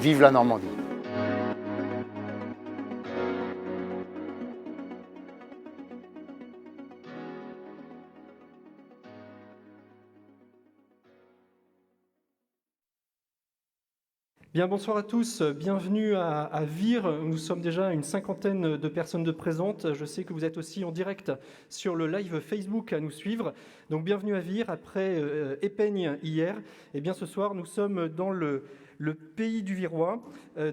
Vive la Normandie! Bien, bonsoir à tous, bienvenue à Vire. Nous sommes déjà une cinquantaine de personnes de présentes. Je sais que vous êtes aussi en direct sur le live Facebook à nous suivre. Donc bienvenue à Vire, après Épeigne hier. Et bien ce soir, nous sommes dans le pays du Virois.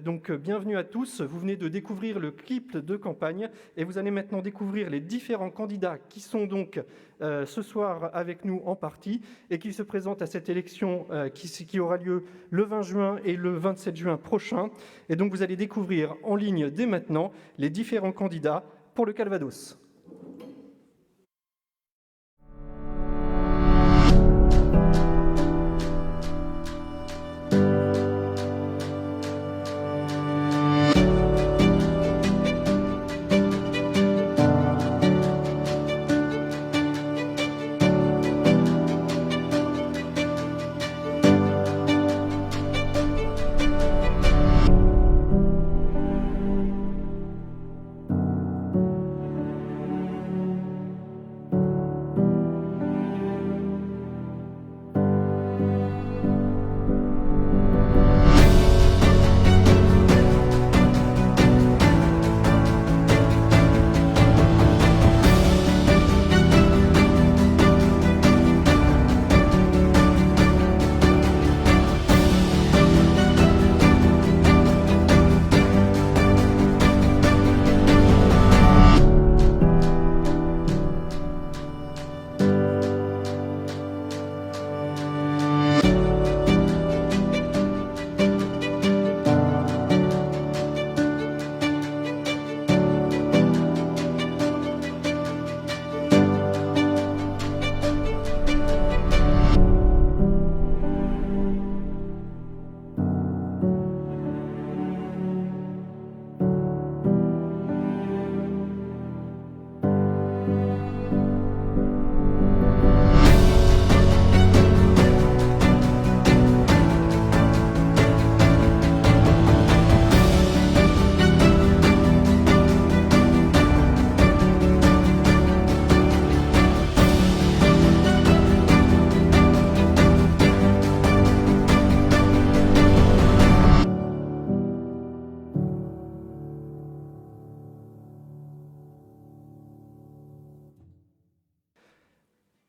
Donc bienvenue à tous. Vous venez de découvrir le clip de campagne et vous allez maintenant découvrir les différents candidats qui sont donc ce soir avec nous en partie et qui se présentent à cette élection qui aura lieu le 20 juin et le 27 juin prochain. Et donc vous allez découvrir en ligne dès maintenant les différents candidats pour le Calvados.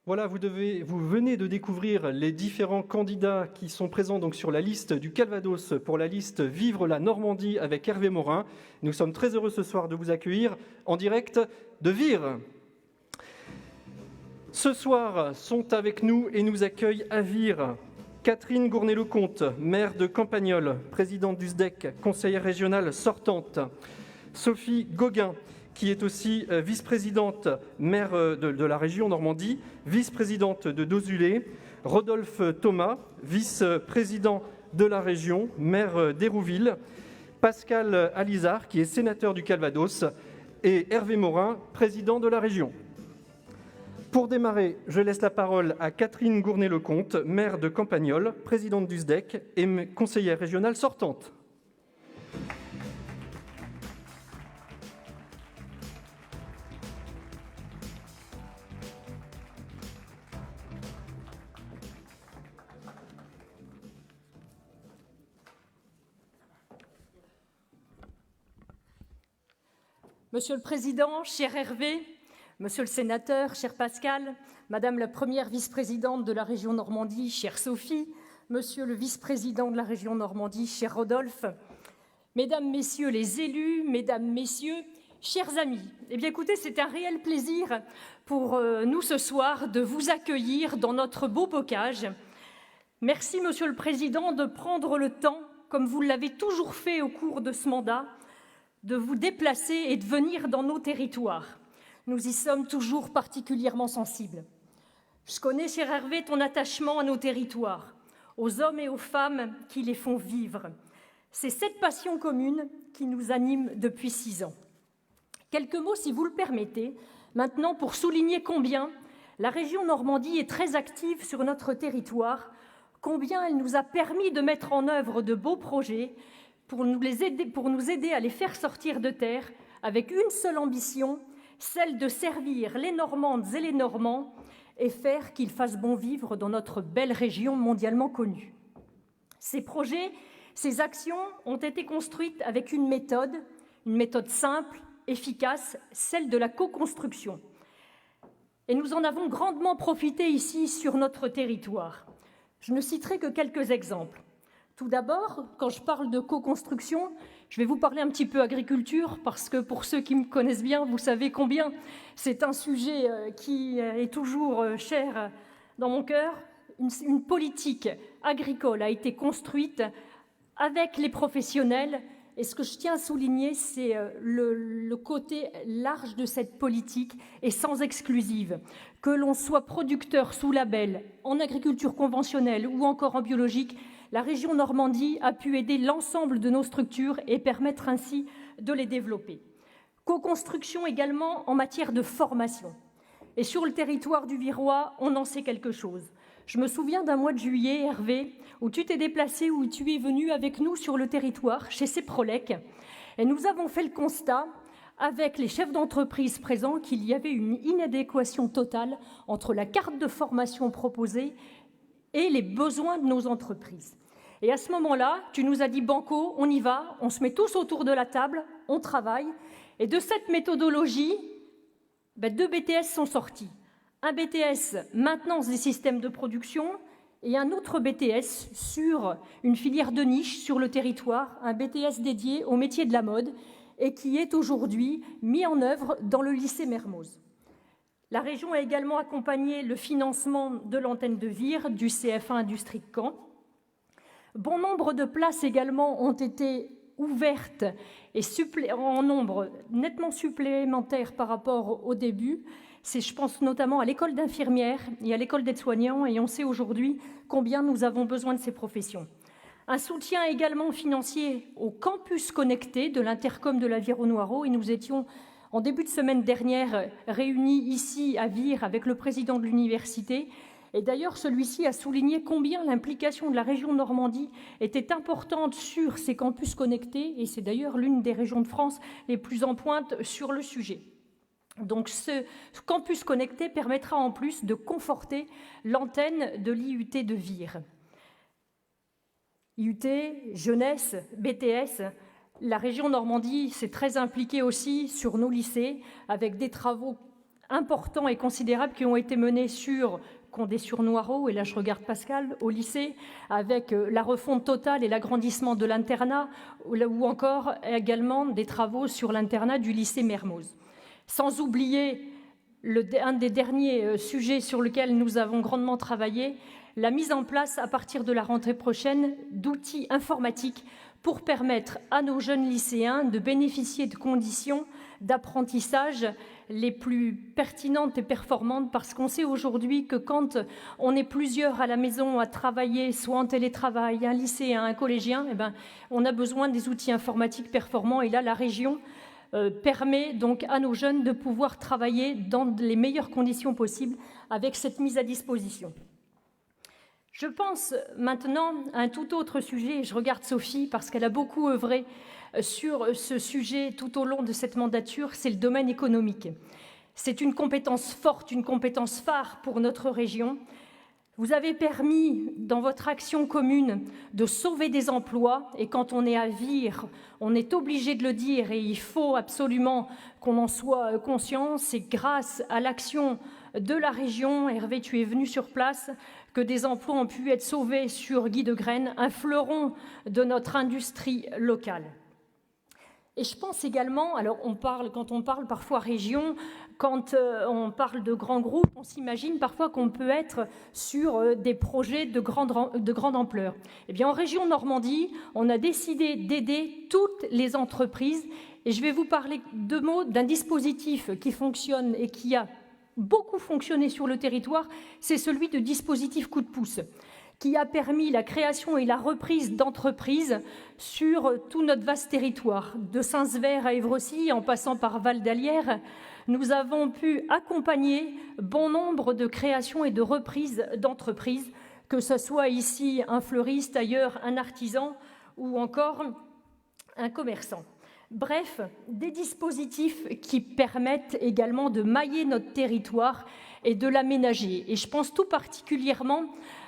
Voilà, vous venez de découvrir les différents candidats qui sont présents donc sur la liste du Calvados pour la liste Vivre la Normandie avec Hervé Morin. Nous sommes très heureux ce soir de vous accueillir en direct de Vire. Ce soir sont avec nous et nous accueillent à Vire Catherine Gournay-Lecomte, maire de Campagnole, présidente du SDEC, conseillère régionale sortante. Sophie Gauguin, qui est aussi vice-présidente maire de la région Normandie, vice-présidente de Dozulé, Rodolphe Thomas, vice-président de la région, maire d'Hérouville, Pascal Alizard, qui est sénateur du Calvados, et Hervé Morin, président de la région. Pour démarrer, je laisse la parole à Catherine Gournay-Lecomte, maire de Campagnole, présidente du SDEC et conseillère régionale sortante. Monsieur le Président, cher Hervé, Monsieur le Sénateur, cher Pascal, Madame la première vice-présidente de la région Normandie, chère Sophie, Monsieur le vice-président de la région Normandie, cher Rodolphe, Mesdames, Messieurs les élus, Mesdames, Messieurs, chers amis, eh bien écoutez, c'est un réel plaisir pour nous ce soir de vous accueillir dans notre beau bocage. Merci, Monsieur le Président, de prendre le temps, comme vous l'avez toujours fait au cours de ce mandat, de vous déplacer et de venir dans nos territoires. Nous y sommes toujours particulièrement sensibles. Je connais, cher Hervé, ton attachement à nos territoires, aux hommes et aux femmes qui les font vivre. C'est cette passion commune qui nous anime depuis 6 ans. Quelques mots, si vous le permettez, maintenant pour souligner combien la région Normandie est très active sur notre territoire, combien elle nous a permis de mettre en œuvre de beaux projets, pour nous aider à les faire sortir de terre avec une seule ambition, celle de servir les Normandes et les Normands et faire qu'ils fassent bon vivre dans notre belle région mondialement connue. Ces projets, ces actions ont été construites avec une méthode simple, efficace, celle de la co-construction. Et nous en avons grandement profité ici sur notre territoire. Je ne citerai que quelques exemples. Tout d'abord, quand je parle de co-construction, je vais vous parler un petit peu agriculture, parce que pour ceux qui me connaissent bien, vous savez combien c'est un sujet qui est toujours cher dans mon cœur. Une politique agricole a été construite avec les professionnels, et ce que je tiens à souligner, c'est le côté large de cette politique et sans exclusive. Que l'on soit producteur sous label, en agriculture conventionnelle ou encore en biologique, la région Normandie a pu aider l'ensemble de nos structures et permettre ainsi de les développer. Co-construction également en matière de formation. Et sur le territoire du Virois, on en sait quelque chose. Je me souviens d'un mois de juillet, Hervé, où tu t'es déplacé, où tu es venu avec nous sur le territoire, chez Ceprolec. Et nous avons fait le constat, avec les chefs d'entreprise présents, qu'il y avait une inadéquation totale entre la carte de formation proposée et les besoins de nos entreprises. Et à ce moment-là, tu nous as dit banco, on y va, on se met tous autour de la table, on travaille. Et de cette méthodologie, 2 BTS sont sortis. Un BTS maintenance des systèmes de production et un autre BTS sur une filière de niche sur le territoire, un BTS dédié au métier de la mode et qui est aujourd'hui mis en œuvre dans le lycée Mermoz. La région a également accompagné le financement de l'antenne de Vire du CF1 Industrie de Caen. Bon nombre de places également ont été ouvertes et en nombre nettement supplémentaire par rapport au début. Je pense notamment à l'école d'infirmières et à l'école d'aide-soignants, et on sait aujourd'hui combien nous avons besoin de ces professions. Un soutien également financier au campus connecté de l'Intercom de l'Aviron-Noireau, et nous étions en début de semaine dernière réunis ici à Vire avec le président de l'université. Et d'ailleurs, celui-ci a souligné combien l'implication de la région Normandie était importante sur ces campus connectés, et c'est d'ailleurs l'une des régions de France les plus en pointe sur le sujet. Donc ce campus connecté permettra en plus de conforter l'antenne de l'IUT de Vire. IUT, jeunesse, BTS, la région Normandie s'est très impliquée aussi sur nos lycées avec des travaux importants et considérables qui ont été menés sur Condé-sur-Noireau, et là je regarde Pascal, au lycée, avec la refonte totale et l'agrandissement de l'internat, ou encore également des travaux sur l'internat du lycée Mermoz. Sans oublier un des derniers sujets sur lequel nous avons grandement travaillé, la mise en place à partir de la rentrée prochaine d'outils informatiques pour permettre à nos jeunes lycéens de bénéficier de conditions d'apprentissage les plus pertinentes et performantes, parce qu'on sait aujourd'hui que quand on est plusieurs à la maison à travailler, soit en télétravail, un lycéen, un collégien, on a besoin des outils informatiques performants, et là la région permet donc à nos jeunes de pouvoir travailler dans les meilleures conditions possibles avec cette mise à disposition. Je pense maintenant à un tout autre sujet, et je regarde Sophie parce qu'elle a beaucoup œuvré sur ce sujet tout au long de cette mandature, c'est le domaine économique. C'est une compétence forte, une compétence phare pour notre région. Vous avez permis, dans votre action commune, de sauver des emplois, et quand on est à Vire, on est obligé de le dire, et il faut absolument qu'on en soit conscient. C'est grâce à l'action de la région, Hervé, tu es venu sur place, que des emplois ont pu être sauvés sur Guy de Graine, un fleuron de notre industrie locale. Et je pense également, alors quand on parle parfois région, quand on parle de grands groupes, on s'imagine parfois qu'on peut être sur des projets de grande ampleur. Eh bien, en région Normandie, on a décidé d'aider toutes les entreprises, et je vais vous parler de mots d'un dispositif qui fonctionne et qui a beaucoup fonctionné sur le territoire, c'est celui de dispositif coup de pouce, qui a permis la création et la reprise d'entreprises sur tout notre vaste territoire. De Saint-Sever à Évrecy, en passant par Val d'Alière, nous avons pu accompagner bon nombre de créations et de reprises d'entreprises, que ce soit ici un fleuriste, ailleurs un artisan, ou encore un commerçant. Bref, des dispositifs qui permettent également de mailler notre territoire et de l'aménager. Et je pense tout particulièrement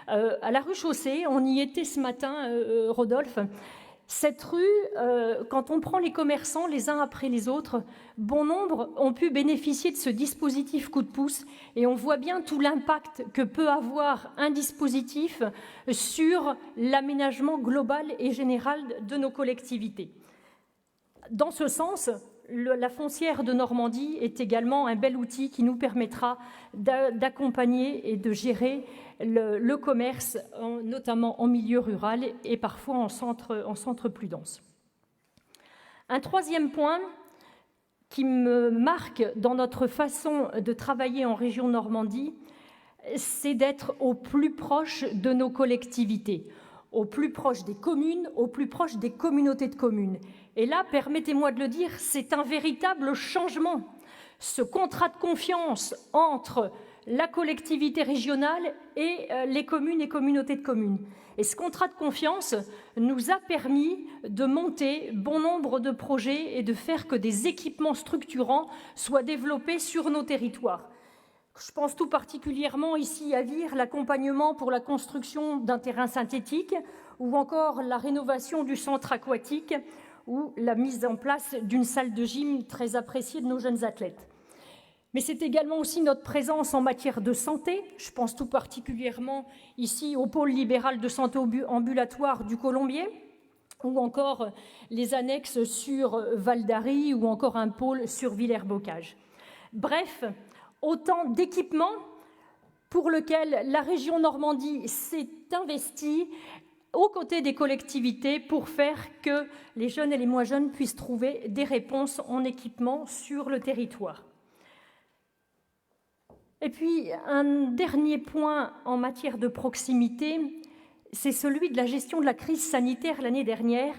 à la rue Chaussée. On y était ce matin, Rodolphe. Cette rue, quand on prend les commerçants les uns après les autres, bon nombre ont pu bénéficier de ce dispositif coup de pouce et on voit bien tout l'impact que peut avoir un dispositif sur l'aménagement global et général de nos collectivités. Dans ce sens, la foncière de Normandie est également un bel outil qui nous permettra d'accompagner et de gérer le commerce, notamment en milieu rural et parfois en centre plus dense. Un troisième point qui me marque dans notre façon de travailler en région Normandie, c'est d'être au plus proche de nos collectivités, au plus proche des communes, au plus proche des communautés de communes. Et là, permettez-moi de le dire, c'est un véritable changement. Ce contrat de confiance entre la collectivité régionale et les communes et communautés de communes. Et ce contrat de confiance nous a permis de monter bon nombre de projets et de faire que des équipements structurants soient développés sur nos territoires. Je pense tout particulièrement ici à Vire, l'accompagnement pour la construction d'un terrain synthétique ou encore la rénovation du centre aquatique ou la mise en place d'une salle de gym très appréciée de nos jeunes athlètes. Mais c'est également aussi notre présence en matière de santé. Je pense tout particulièrement ici au pôle libéral de santé ambulatoire du Colombier ou encore les annexes sur Val d'Ary ou encore un pôle sur Villers-Bocage. Bref, autant d'équipements pour lesquels la région Normandie s'est investie aux côtés des collectivités pour faire que les jeunes et les moins jeunes puissent trouver des réponses en équipement sur le territoire. Et puis, un dernier point en matière de proximité, c'est celui de la gestion de la crise sanitaire l'année dernière.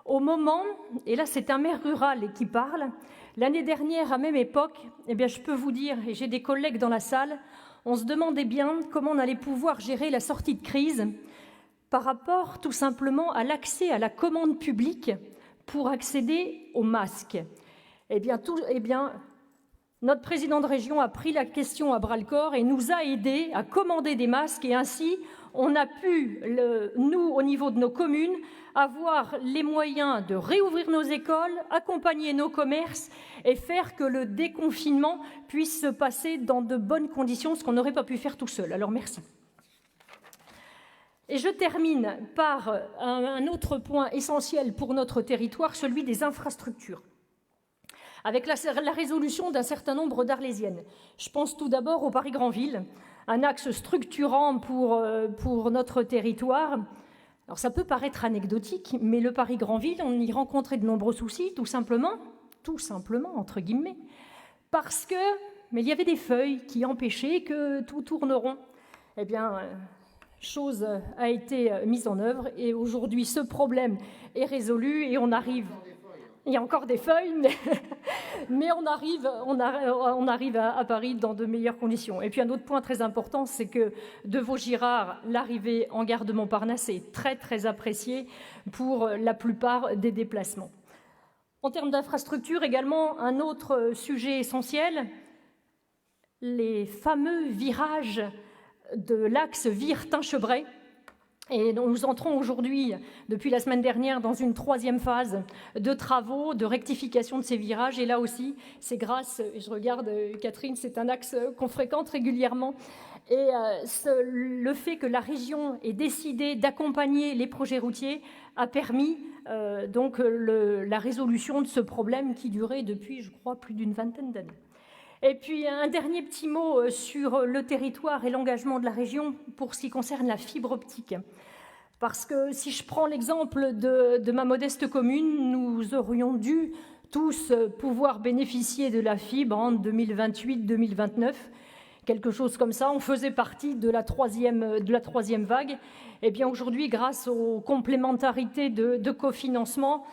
Au moment, et là c'est un maire rural qui parle, l'année dernière, à même époque, eh bien, je peux vous dire, et j'ai des collègues dans la salle, on se demandait bien comment on allait pouvoir gérer la sortie de crise par rapport tout simplement à l'accès à la commande publique pour accéder aux masques. Eh bien, notre président de région a pris la question à bras-le-corps et nous a aidés à commander des masques et ainsi, on a pu, nous, au niveau de nos communes, avoir les moyens de réouvrir nos écoles, accompagner nos commerces et faire que le déconfinement puisse se passer dans de bonnes conditions, ce qu'on n'aurait pas pu faire tout seul. Alors, merci. Et je termine par un autre point essentiel pour notre territoire, celui des infrastructures. Avec la résolution d'un certain nombre d'Arlésiennes. Je pense tout d'abord au Paris-Granville, un axe structurant pour notre territoire. Alors ça peut paraître anecdotique, mais le Paris-Granville, on y rencontrait de nombreux soucis, tout simplement, entre guillemets, parce que il y avait des feuilles qui empêchaient que tout tourne rond. Eh bien, chose a été mise en œuvre et aujourd'hui, ce problème est résolu et on arrive... Il y a encore des feuilles, mais on arrive à Paris dans de meilleures conditions. Et puis un autre point très important, c'est que de Vaugirard, l'arrivée en gare de Montparnasse est très très appréciée pour la plupart des déplacements. En termes d'infrastructure, également, un autre sujet essentiel, les fameux virages de l'axe Vire-Tinchebray. Et nous entrons aujourd'hui, depuis la semaine dernière, dans une troisième phase de travaux, de rectification de ces virages. Et là aussi, c'est grâce, et je regarde Catherine, c'est un axe qu'on fréquente régulièrement. Et le fait que la région ait décidé d'accompagner les projets routiers a permis donc la résolution de ce problème qui durait depuis, je crois, plus d'une vingtaine d'années. Et puis un dernier petit mot sur le territoire et l'engagement de la région pour ce qui concerne la fibre optique. Parce que si je prends l'exemple de ma modeste commune, nous aurions dû tous pouvoir bénéficier de la fibre en 2028-2029, quelque chose comme ça. On faisait partie de la troisième vague. Et bien aujourd'hui, grâce aux complémentarités de cofinancement,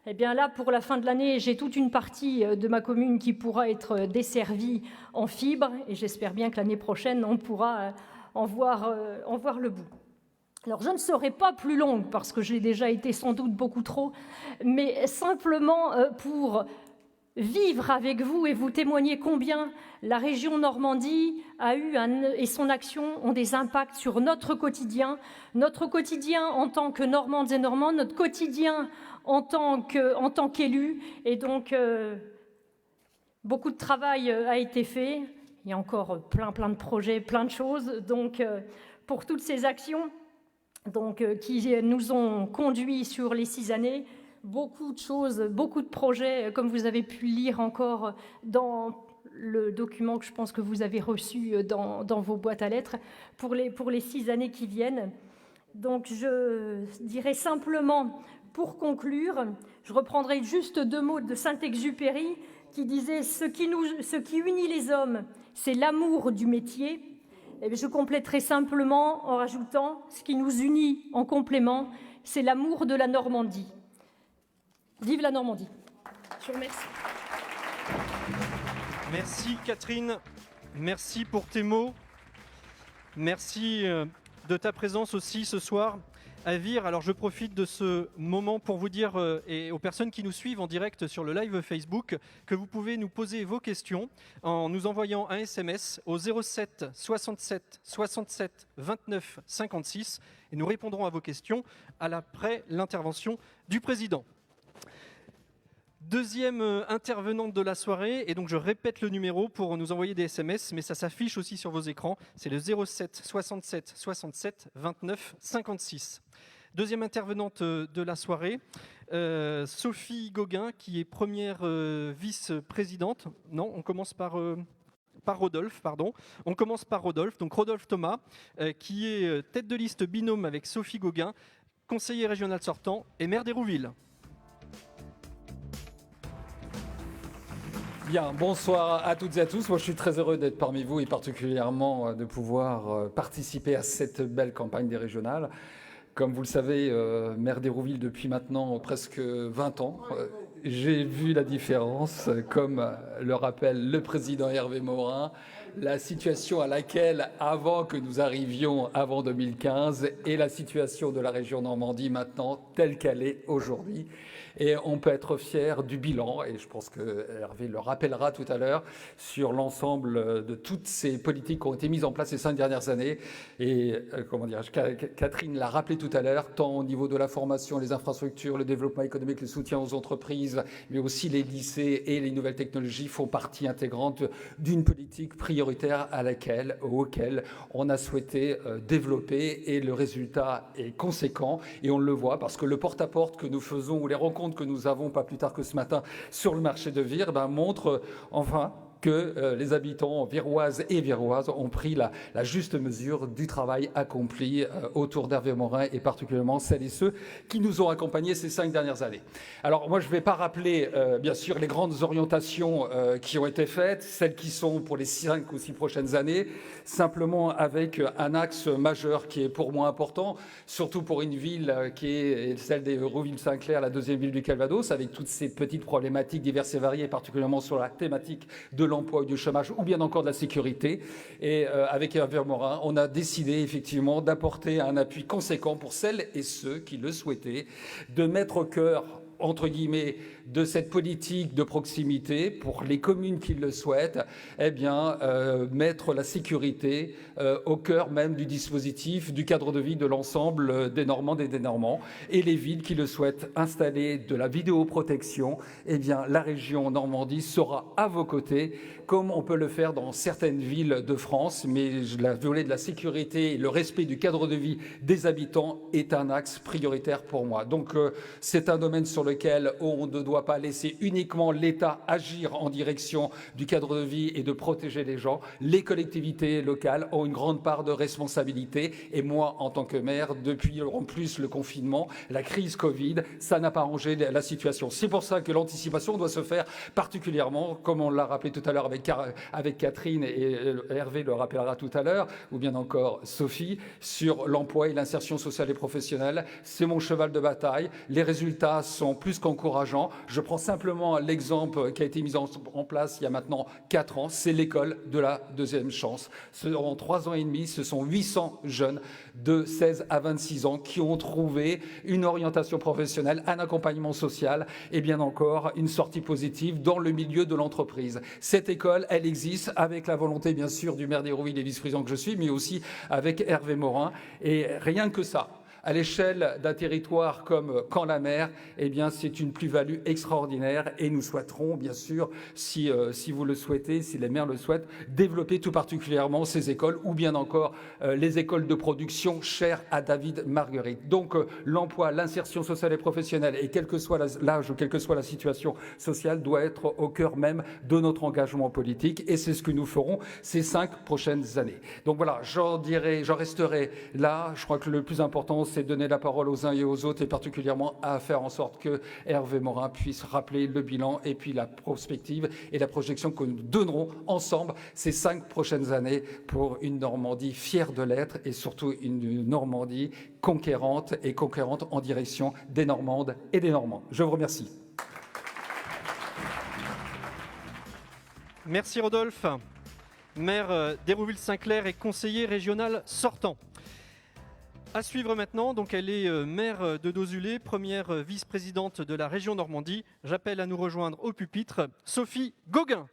eh bien là, pour la fin de l'année, j'ai toute une partie de ma commune qui pourra être desservie en fibre et j'espère bien que l'année prochaine, on pourra en voir le bout. Alors, je ne serai pas plus longue, parce que j'ai déjà été sans doute beaucoup trop, mais simplement pour vivre avec vous et vous témoigner combien la région Normandie et son action ont des impacts sur notre quotidien en tant que Normandes et Normands, notre quotidien en tant qu'élus. Et donc, beaucoup de travail a été fait. Il y a encore plein de projets, plein de choses. Donc, pour toutes ces actions qui nous ont conduits sur les 6 années, beaucoup de choses, beaucoup de projets, comme vous avez pu lire encore dans le document que je pense que vous avez reçu dans vos boîtes à lettres, pour les 6 années qui viennent. Donc je dirais simplement, pour conclure, je reprendrai juste 2 mots de Saint-Exupéry qui disait « Ce qui unit les hommes, c'est l'amour du métier ». Et je compléterai simplement en rajoutant « Ce qui nous unit en complément, c'est l'amour de la Normandie ». Vive la Normandie. Je vous remercie. Merci Catherine, merci pour tes mots. Merci de ta présence aussi ce soir à Vire. Alors je profite de ce moment pour vous dire et aux personnes qui nous suivent en direct sur le live Facebook que vous pouvez nous poser vos questions en nous envoyant un SMS au 07 67 67 29 56 et nous répondrons à vos questions après l'intervention du président. Deuxième intervenante de la soirée, et donc je répète le numéro pour nous envoyer des SMS, mais ça s'affiche aussi sur vos écrans, c'est le 07 67 67 29 56. Deuxième intervenante de la soirée, Sophie Gauguin, qui est première vice-présidente. Non, on commence par Rodolphe, pardon. On commence par Rodolphe, donc Rodolphe Thomas, qui est tête de liste binôme avec Sophie Gauguin, conseiller régional sortant et maire d'Hérouville. Bien, bonsoir à toutes et à tous. Moi, je suis très heureux d'être parmi vous et particulièrement de pouvoir participer à cette belle campagne des régionales. Comme vous le savez, maire d'Hérouville depuis maintenant presque 20 ans. J'ai vu la différence, comme le rappelle le président Hervé Morin, la situation à laquelle, avant que nous arrivions, avant 2015, et la situation de la région Normandie maintenant, telle qu'elle est aujourd'hui. Et on peut être fier du bilan, et je pense que Hervé le rappellera tout à l'heure, sur l'ensemble de toutes ces politiques qui ont été mises en place ces 5 dernières années. Et Catherine l'a rappelé tout à l'heure, tant au niveau de la formation, les infrastructures, le développement économique, le soutien aux entreprises, mais aussi les lycées et les nouvelles technologies font partie intégrante d'une politique prioritaire auquel on a souhaité développer, et le résultat est conséquent. Et on le voit parce que le porte-à-porte que nous faisons, ou les rencontres que nous avons pas plus tard que ce matin sur le marché de Vire, montre enfin que les habitants viroises et viroises ont pris la juste mesure du travail accompli autour d'Hervé Morin, et particulièrement celles et ceux qui nous ont accompagnés ces 5 dernières années. Alors moi, je ne vais pas rappeler bien sûr les grandes orientations qui ont été faites, celles qui sont pour les 5 ou 6 prochaines années, simplement avec un axe majeur qui est pour moi important, surtout pour une ville qui est celle d'Hérouville-Saint-Clair, la deuxième ville du Calvados, avec toutes ces petites problématiques diverses et variées, particulièrement sur la thématique de l'emploi ou du chômage, ou bien encore de la sécurité. Et avec Hervé Morin, on a décidé effectivement d'apporter un appui conséquent pour celles et ceux qui le souhaitaient, de mettre au cœur, entre guillemets, de cette politique de proximité pour les communes qui le souhaitent, mettre la sécurité au cœur même du dispositif, du cadre de vie de l'ensemble des Normandes et des Normands. Et les villes qui le souhaitent installer de la vidéoprotection, la région Normandie sera à vos côtés, comme on peut le faire dans certaines villes de France. Mais la volet de la sécurité et le respect du cadre de vie des habitants est un axe prioritaire pour moi. Donc c'est un domaine sur lequel on ne doit pas laisser uniquement l'État agir en direction du cadre de vie et de protéger les gens. Les collectivités locales ont une grande part de responsabilité. Et moi, en tant que maire, depuis en plus le confinement, la crise Covid, ça n'a pas arrangé la situation. C'est pour ça que l'anticipation doit se faire particulièrement, comme on l'a rappelé tout à l'heure avec Catherine, et Hervé le rappellera tout à l'heure, ou bien encore Sophie, sur l'emploi et l'insertion sociale et professionnelle. C'est mon cheval de bataille. Les résultats sont semble plus qu'encourageant. Je prends simplement l'exemple qui a été mis en place il y a maintenant 4 ans, c'est l'école de la deuxième chance. En 3 ans et demi, ce sont 800 jeunes de 16 à 26 ans qui ont trouvé une orientation professionnelle, un accompagnement social et bien encore une sortie positive dans le milieu de l'entreprise. Cette école, elle existe avec la volonté bien sûr du maire d'Hérouville et vice-président que je suis, mais aussi avec Hervé Morin. Et rien que ça, à l'échelle d'un territoire comme Caen-la-Mer, eh bien, c'est une plus-value extraordinaire et nous souhaiterons, bien sûr, si vous le souhaitez, si les maires le souhaitent, développer tout particulièrement ces écoles ou bien encore les écoles de production chères à David Marguerite. Donc, l'emploi, l'insertion sociale et professionnelle, et quel que soit l'âge ou quelle que soit la situation sociale, doit être au cœur même de notre engagement politique et c'est ce que nous ferons ces 5 prochaines années. Donc voilà, j'en resterai là. Je crois que le plus important, c'est donner la parole aux uns et aux autres et particulièrement à faire en sorte que Hervé Morin puisse rappeler le bilan et puis la prospective et la projection que nous donnerons ensemble ces 5 prochaines années pour une Normandie fière de l'être et surtout une Normandie conquérante en direction des Normandes et des Normands. Je vous remercie. Merci Rodolphe, maire d'Hérouville-Saint-Clair et conseiller régional sortant. À suivre maintenant, donc elle est maire de Dozulé, première vice-présidente de la région Normandie. J'appelle à nous rejoindre au pupitre Sophie Gauguin.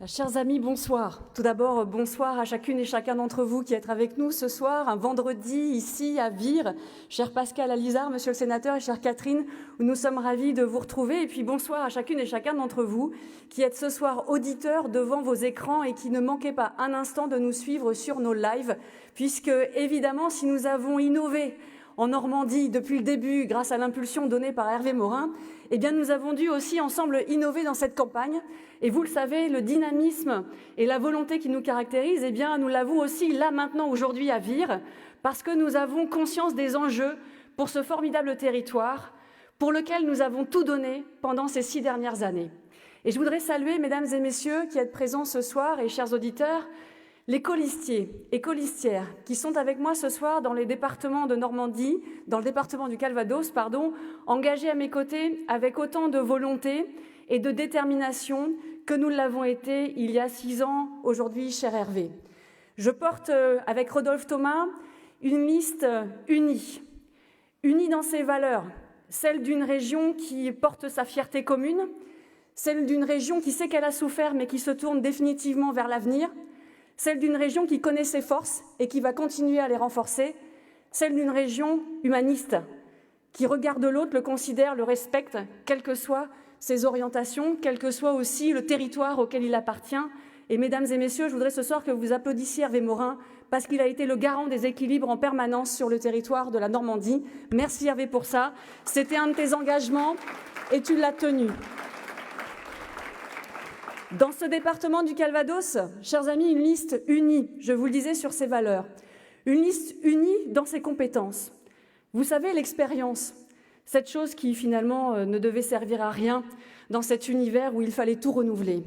Chers amis, bonsoir. Tout d'abord, bonsoir à chacune et chacun d'entre vous qui êtes avec nous ce soir, un vendredi ici à Vire. Cher Pascal Alizard, monsieur le sénateur et chère Catherine, nous sommes ravis de vous retrouver. Et puis bonsoir à chacune et chacun d'entre vous qui êtes ce soir auditeurs devant vos écrans et qui ne manquez pas un instant de nous suivre sur nos lives, puisque évidemment, si nous avons innové en Normandie depuis le début grâce à l'impulsion donnée par Hervé Morin, eh bien nous avons dû aussi ensemble innover dans cette campagne. Et vous le savez, le dynamisme et la volonté qui nous caractérisent, eh bien nous l'avons aussi là maintenant aujourd'hui à Vire, parce que nous avons conscience des enjeux pour ce formidable territoire pour lequel nous avons tout donné pendant ces 6 dernières années. Et je voudrais saluer, mesdames et messieurs qui êtes présents ce soir et chers auditeurs, les colistiers et colistières qui sont avec moi ce soir dans les départements de Normandie, dans le département du Calvados, engagés à mes côtés avec autant de volonté et de détermination que nous l'avons été il y a 6 ans aujourd'hui, cher Hervé. Je porte avec Rodolphe Thomas une liste unie dans ses valeurs, celle d'une région qui porte sa fierté commune, celle d'une région qui sait qu'elle a souffert mais qui se tourne définitivement vers l'avenir, celle d'une région qui connaît ses forces et qui va continuer à les renforcer, celle d'une région humaniste, qui regarde l'autre, le considère, le respecte, quelles que soient ses orientations, quel que soit aussi le territoire auquel il appartient. Et mesdames et messieurs, je voudrais ce soir que vous applaudissiez Hervé Morin, parce qu'il a été le garant des équilibres en permanence sur le territoire de la Normandie. Merci Hervé pour ça. C'était un de tes engagements et tu l'as tenu. Dans ce département du Calvados, chers amis, une liste unie, je vous le disais, sur ses valeurs. Une liste unie dans ses compétences. Vous savez, l'expérience, cette chose qui finalement ne devait servir à rien dans cet univers où il fallait tout renouveler.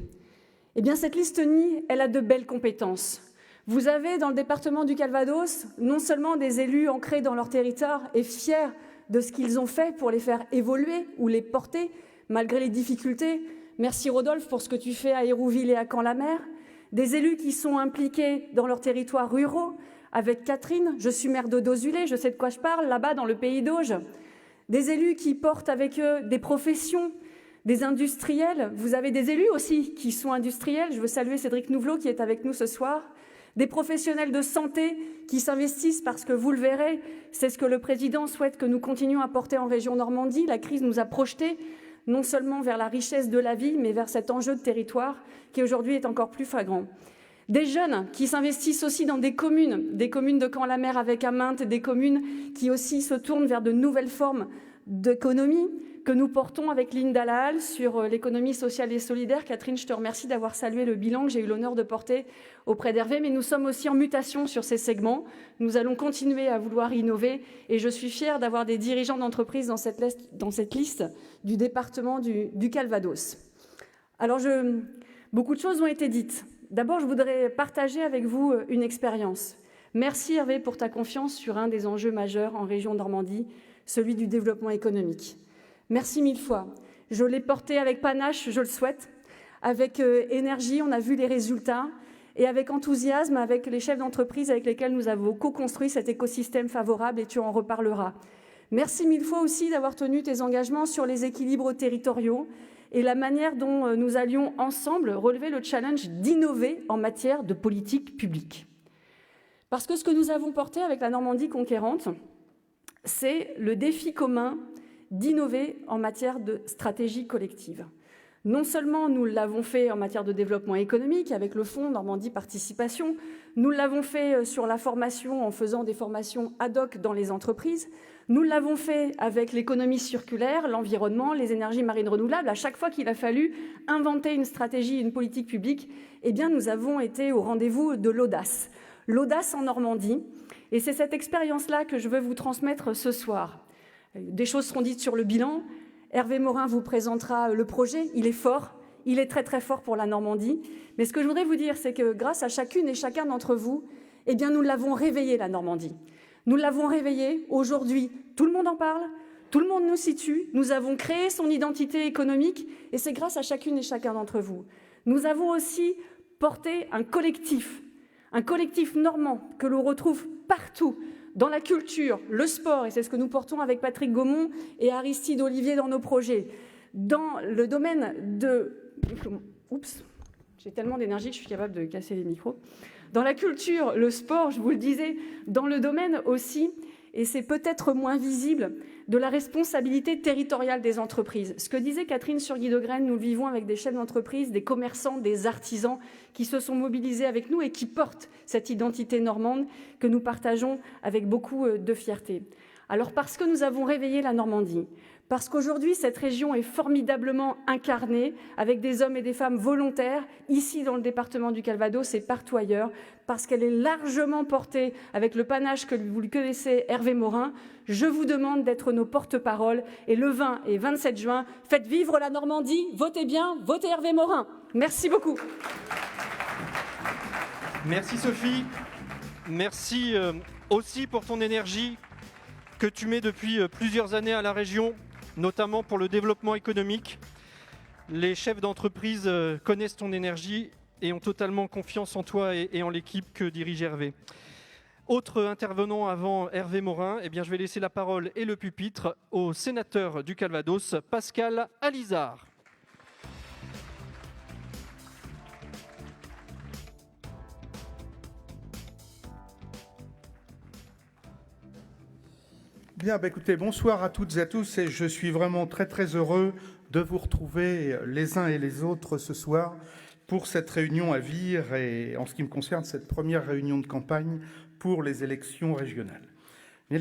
Eh bien, cette liste unie, elle a de belles compétences. Vous avez dans le département du Calvados non seulement des élus ancrés dans leur territoire et fiers de ce qu'ils ont fait pour les faire évoluer ou les porter malgré les difficultés. Merci Rodolphe pour ce que tu fais à Hérouville et à Caen-la-Mer. Des élus qui sont impliqués dans leurs territoires ruraux. Avec Catherine, je suis maire de Dozulé, je sais de quoi je parle, là-bas dans le pays d'Auge. Des élus qui portent avec eux des professions, des industriels. Vous avez des élus aussi qui sont industriels. Je veux saluer Cédric Nouvelot qui est avec nous ce soir. Des professionnels de santé qui s'investissent parce que, vous le verrez, c'est ce que le président souhaite que nous continuions à porter en région Normandie. La crise nous a projetés non seulement vers la richesse de la vie, mais vers cet enjeu de territoire qui aujourd'hui est encore plus flagrant. Des jeunes qui s'investissent aussi dans des communes de Caen-la-Mer avec Aminte, des communes qui aussi se tournent vers de nouvelles formes d'économie que nous portons avec Linda Lahal sur l'économie sociale et solidaire. Catherine, je te remercie d'avoir salué le bilan que j'ai eu l'honneur de porter auprès d'Hervé, mais nous sommes aussi en mutation sur ces segments. Nous allons continuer à vouloir innover et je suis fière d'avoir des dirigeants d'entreprise dans cette liste du département du Calvados. Alors Beaucoup de choses ont été dites. D'abord, je voudrais partager avec vous une expérience. Merci Hervé pour ta confiance sur un des enjeux majeurs en région Normandie, celui du développement économique. Merci mille fois. Je l'ai porté avec panache, je le souhaite, avec énergie, on a vu les résultats, et avec enthousiasme, avec les chefs d'entreprise avec lesquels nous avons co-construit cet écosystème favorable, et tu en reparleras. Merci mille fois aussi d'avoir tenu tes engagements sur les équilibres territoriaux et la manière dont nous allions ensemble relever le challenge d'innover en matière de politique publique. Parce que ce que nous avons porté avec la Normandie conquérante, c'est le défi commun d'innover en matière de stratégie collective. Non seulement nous l'avons fait en matière de développement économique avec le fonds Normandie Participation, nous l'avons fait sur la formation en faisant des formations ad hoc dans les entreprises, nous l'avons fait avec l'économie circulaire, l'environnement, les énergies marines renouvelables. À chaque fois qu'il a fallu inventer une stratégie, une politique publique, eh bien nous avons été au rendez-vous de l'audace. L'audace en Normandie, et c'est cette expérience-là que je veux vous transmettre ce soir. Des choses seront dites sur le bilan. Hervé Morin vous présentera le projet. Il est fort, il est très très fort pour la Normandie. Mais ce que je voudrais vous dire, c'est que grâce à chacune et chacun d'entre vous, eh bien nous l'avons réveillée, la Normandie. Nous l'avons réveillée. Aujourd'hui, tout le monde en parle, tout le monde nous situe. Nous avons créé son identité économique et c'est grâce à chacune et chacun d'entre vous. Nous avons aussi porté un collectif normand que l'on retrouve partout, dans la culture, le sport, et c'est ce que nous portons avec Patrick Gaumont et Aristide Olivier dans nos projets. Dans le domaine de... Oups, j'ai tellement d'énergie que je suis capable de casser les micros. Dans la culture, le sport, je vous le disais, dans le domaine aussi, et c'est peut-être moins visible, de la responsabilité territoriale des entreprises. Ce que disait Catherine Surguy-Degraine, nous le vivons avec des chefs d'entreprise, des commerçants, des artisans qui se sont mobilisés avec nous et qui portent cette identité normande que nous partageons avec beaucoup de fierté. Alors parce que nous avons réveillé la Normandie, parce qu'aujourd'hui cette région est formidablement incarnée avec des hommes et des femmes volontaires, ici dans le département du Calvados et partout ailleurs, parce qu'elle est largement portée avec le panache que vous le connaissez, Hervé Morin, je vous demande d'être nos porte-parole et le 20 et 27 juin, faites vivre la Normandie, votez bien, votez Hervé Morin. Merci beaucoup. Merci Sophie, merci aussi pour ton énergie que tu mets depuis plusieurs années à la région, notamment pour le développement économique. Les chefs d'entreprise connaissent ton énergie et ont totalement confiance en toi et en l'équipe que dirige Hervé. Autre intervenant avant Hervé Morin, eh bien, je vais laisser la parole et le pupitre au sénateur du Calvados, Pascal Alizard. Bien, écoutez, bonsoir à toutes et à tous et je suis vraiment très très heureux de vous retrouver les uns et les autres ce soir pour cette réunion à Vire et en ce qui me concerne cette première réunion de campagne pour les élections régionales. Une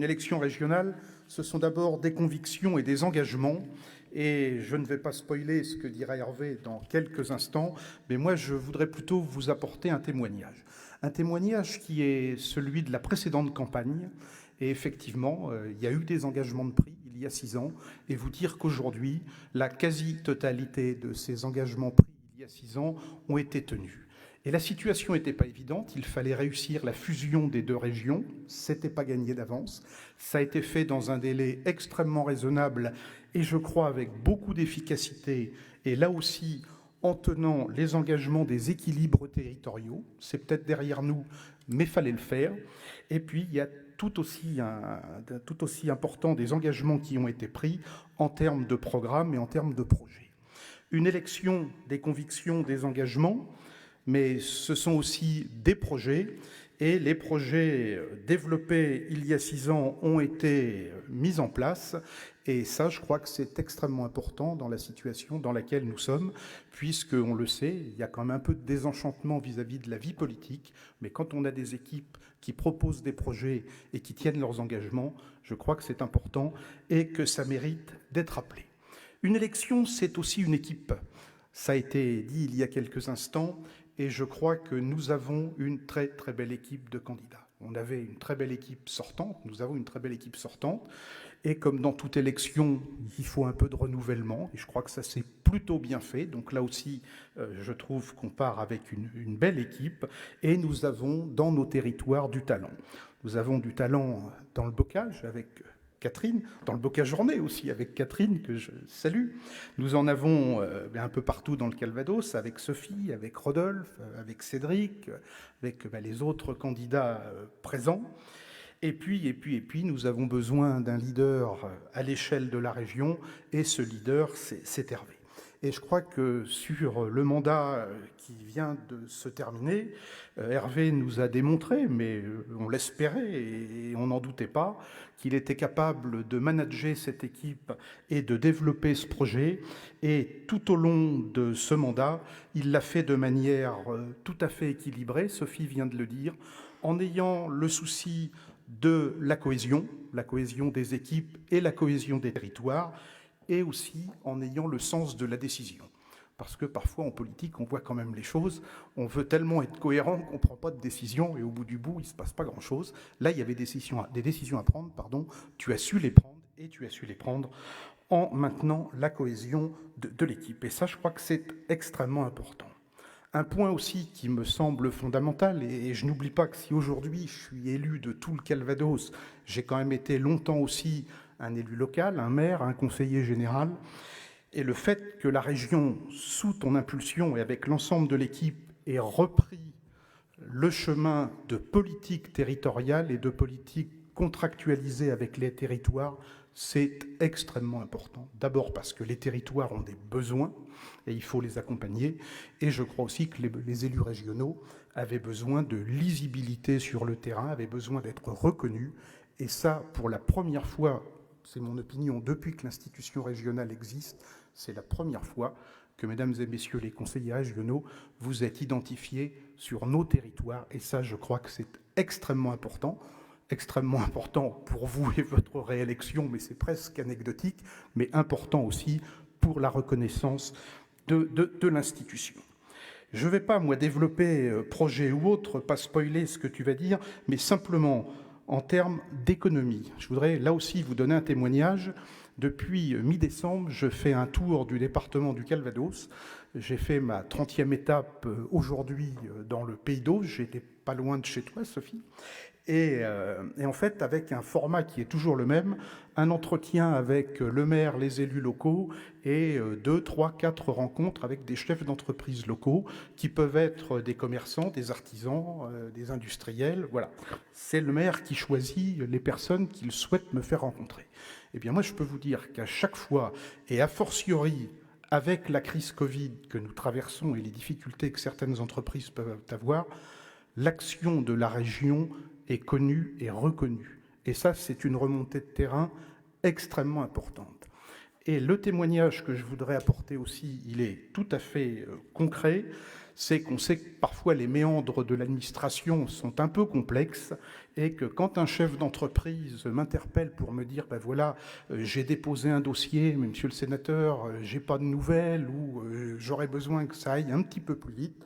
élection régionale, ce sont d'abord des convictions et des engagements et je ne vais pas spoiler ce que dira Hervé dans quelques instants, mais moi je voudrais plutôt vous apporter un témoignage qui est celui de la précédente campagne. Et effectivement, il y a eu des engagements de pris il y a 6 ans, et vous dire qu'aujourd'hui, la quasi-totalité de ces engagements pris il y a 6 ans ont été tenus. Et la situation n'était pas évidente, il fallait réussir la fusion des 2 régions, c'était pas gagné d'avance, ça a été fait dans un délai extrêmement raisonnable, et je crois avec beaucoup d'efficacité, et là aussi en tenant les engagements des équilibres territoriaux, c'est peut-être derrière nous, mais il fallait le faire, et puis il y a tout aussi important des engagements qui ont été pris en termes de programme et en termes de projet. Une élection des convictions, des engagements, mais ce sont aussi des projets, et les projets développés il y a 6 ans ont été mis en place, et ça, je crois que c'est extrêmement important dans la situation dans laquelle nous sommes, puisque, on le sait, il y a quand même un peu de désenchantement vis-à-vis de la vie politique, mais quand on a des équipes qui proposent des projets et qui tiennent leurs engagements, je crois que c'est important et que ça mérite d'être rappelé. Une élection, c'est aussi une équipe. Ça a été dit il y a quelques instants, et je crois que nous avons une très très belle équipe de candidats. On avait une très belle équipe sortante, nous avons une très belle équipe sortante, Et comme dans toute élection, il faut un peu de renouvellement, et je crois que ça s'est plutôt bien fait. Donc là aussi, je trouve qu'on part avec une belle équipe, et nous avons dans nos territoires du talent. Nous avons du talent dans le bocage avec Catherine, dans le bocage journée aussi avec Catherine, que je salue. Nous en avons un peu partout dans le Calvados, avec Sophie, avec Rodolphe, avec Cédric, avec les autres candidats présents. Et puis, nous avons besoin d'un leader à l'échelle de la région, et ce leader, c'est Hervé. Et je crois que sur le mandat qui vient de se terminer, Hervé nous a démontré, mais on l'espérait et on n'en doutait pas, qu'il était capable de manager cette équipe et de développer ce projet. Et tout au long de ce mandat, il l'a fait de manière tout à fait équilibrée, Sophie vient de le dire, en ayant le souci de la cohésion des équipes et la cohésion des territoires, et aussi en ayant le sens de la décision. Parce que parfois, en politique, on voit quand même les choses, on veut tellement être cohérent qu'on ne prend pas de décision, et au bout du bout, il ne se passe pas grand-chose. Là, il y avait des décisions à prendre, tu as su les prendre, et tu as su les prendre en maintenant la cohésion de l'équipe. Et ça, je crois que c'est extrêmement important. Un point aussi qui me semble fondamental, et je n'oublie pas que si aujourd'hui je suis élu de tout le Calvados, j'ai quand même été longtemps aussi un élu local, un maire, un conseiller général, et le fait que la région, sous ton impulsion et avec l'ensemble de l'équipe, ait repris le chemin de politique territoriale et de politique contractualisée avec les territoires, c'est extrêmement important. D'abord parce que les territoires ont des besoins et il faut les accompagner. Et je crois aussi que les élus régionaux avaient besoin de lisibilité sur le terrain, avaient besoin d'être reconnus. Et ça, pour la première fois, c'est mon opinion, depuis que l'institution régionale existe, c'est la première fois que, mesdames et messieurs les conseillers régionaux, vous êtes identifiés sur nos territoires. Et ça, je crois que c'est extrêmement important pour vous et votre réélection, mais c'est presque anecdotique, mais important aussi pour la reconnaissance de l'institution. Je ne vais pas, moi, développer projet ou autre, pas spoiler ce que tu vas dire, mais simplement en termes d'économie. Je voudrais là aussi vous donner un témoignage. Depuis mi-décembre, je fais un tour du département du Calvados. J'ai fait ma 30e étape aujourd'hui dans le Pays d'Auge. J'étais pas loin de chez toi, Sophie. Et en fait, avec un format qui est toujours le même, un entretien avec le maire, les élus locaux et 2, 3, 4 rencontres avec des chefs d'entreprise locaux qui peuvent être des commerçants, des artisans, des industriels. Voilà. C'est le maire qui choisit les personnes qu'il souhaite me faire rencontrer. Eh bien, moi, je peux vous dire qu'à chaque fois, et a fortiori avec la crise Covid que nous traversons et les difficultés que certaines entreprises peuvent avoir, l'action de la région est connue et reconnue. Et ça, c'est une remontée de terrain extrêmement importante. Et le témoignage que je voudrais apporter aussi, il est tout à fait concret, c'est qu'on sait que parfois les méandres de l'administration sont un peu complexes et que quand un chef d'entreprise m'interpelle pour me dire ben voilà, j'ai déposé un dossier, mais monsieur le sénateur, j'ai pas de nouvelles ou j'aurais besoin que ça aille un petit peu plus vite,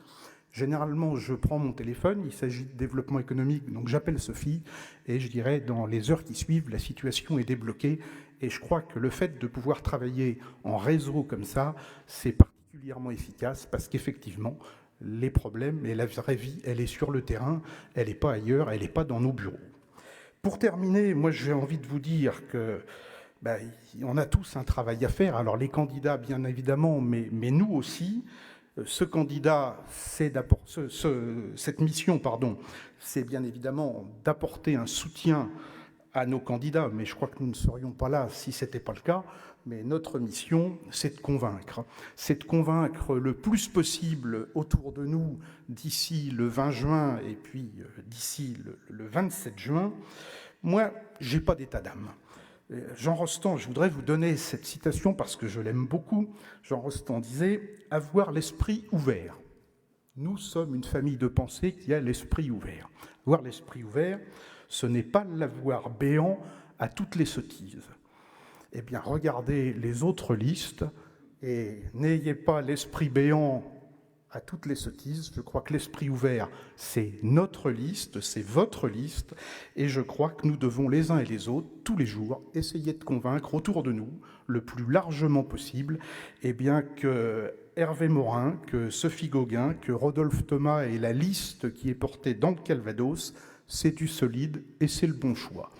généralement, je prends mon téléphone, il s'agit de développement économique, donc j'appelle Sophie, et je dirais, dans les heures qui suivent, la situation est débloquée, et je crois que le fait de pouvoir travailler en réseau comme ça, c'est particulièrement efficace, parce qu'effectivement, les problèmes et la vraie vie, elle est sur le terrain, elle n'est pas ailleurs, elle n'est pas dans nos bureaux. Pour terminer, moi j'ai envie de vous dire que on a tous un travail à faire, alors les candidats bien évidemment, mais nous aussi. Ce candidat, cette mission, c'est bien évidemment d'apporter un soutien à nos candidats, mais je crois que nous ne serions pas là si ce n'était pas le cas. Mais notre mission, c'est de convaincre le plus possible autour de nous d'ici le 20 juin et puis d'ici le 27 juin. Moi, je n'ai pas d'état d'âme. Jean Rostand, je voudrais vous donner cette citation parce que je l'aime beaucoup. Jean Rostand disait « Avoir l'esprit ouvert ». Nous sommes une famille de pensée qui a l'esprit ouvert. Avoir l'esprit ouvert, ce n'est pas l'avoir béant à toutes les sottises. Eh bien, regardez les autres listes et n'ayez pas l'esprit béant à toutes les sottises. Je crois que l'esprit ouvert, c'est notre liste, c'est votre liste, et je crois que nous devons les uns et les autres, tous les jours, essayer de convaincre autour de nous, le plus largement possible, eh bien que Hervé Morin, que Sophie Gauguin, que Rodolphe Thomas et la liste qui est portée dans le Calvados, c'est du solide et c'est le bon choix.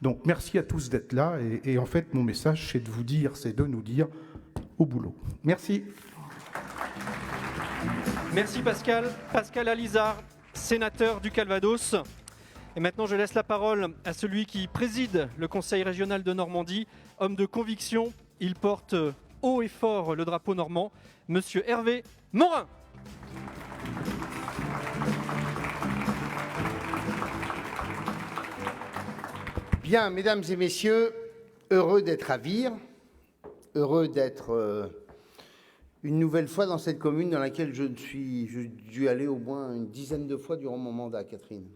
Donc merci à tous d'être là, et en fait mon message c'est de vous dire, c'est de nous dire au boulot. Merci. Merci Pascal. Pascal Alizard, sénateur du Calvados. Et maintenant, je laisse la parole à celui qui préside le Conseil régional de Normandie. Homme de conviction, il porte haut et fort le drapeau normand, Monsieur Hervé Morin. Bien, mesdames et messieurs, heureux d'être à Vire, heureux d'être une nouvelle fois dans cette commune dans laquelle j'ai dû aller au moins une dizaine de fois durant mon mandat, Catherine.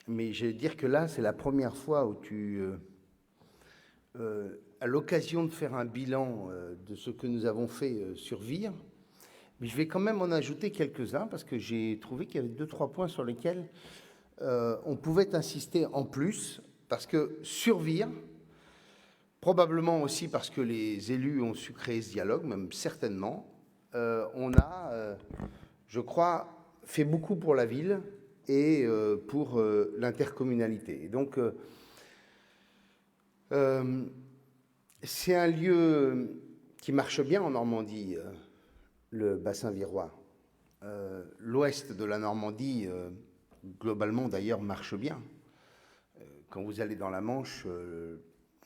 Mais je vais dire que là, c'est la première fois où tu as l'occasion de faire un bilan de ce que nous avons fait sur Vire. Mais je vais quand même en ajouter quelques-uns parce que j'ai trouvé qu'il y avait 2-3 points sur lesquels on pouvait insister en plus, parce que sur Vire, probablement aussi parce que les élus ont su créer ce dialogue, même certainement, on a, je crois, fait beaucoup pour la ville et pour l'intercommunalité. Et donc, c'est un lieu qui marche bien en Normandie, le bassin virois. L'ouest de la Normandie, globalement d'ailleurs, marche bien. Quand vous allez dans la Manche,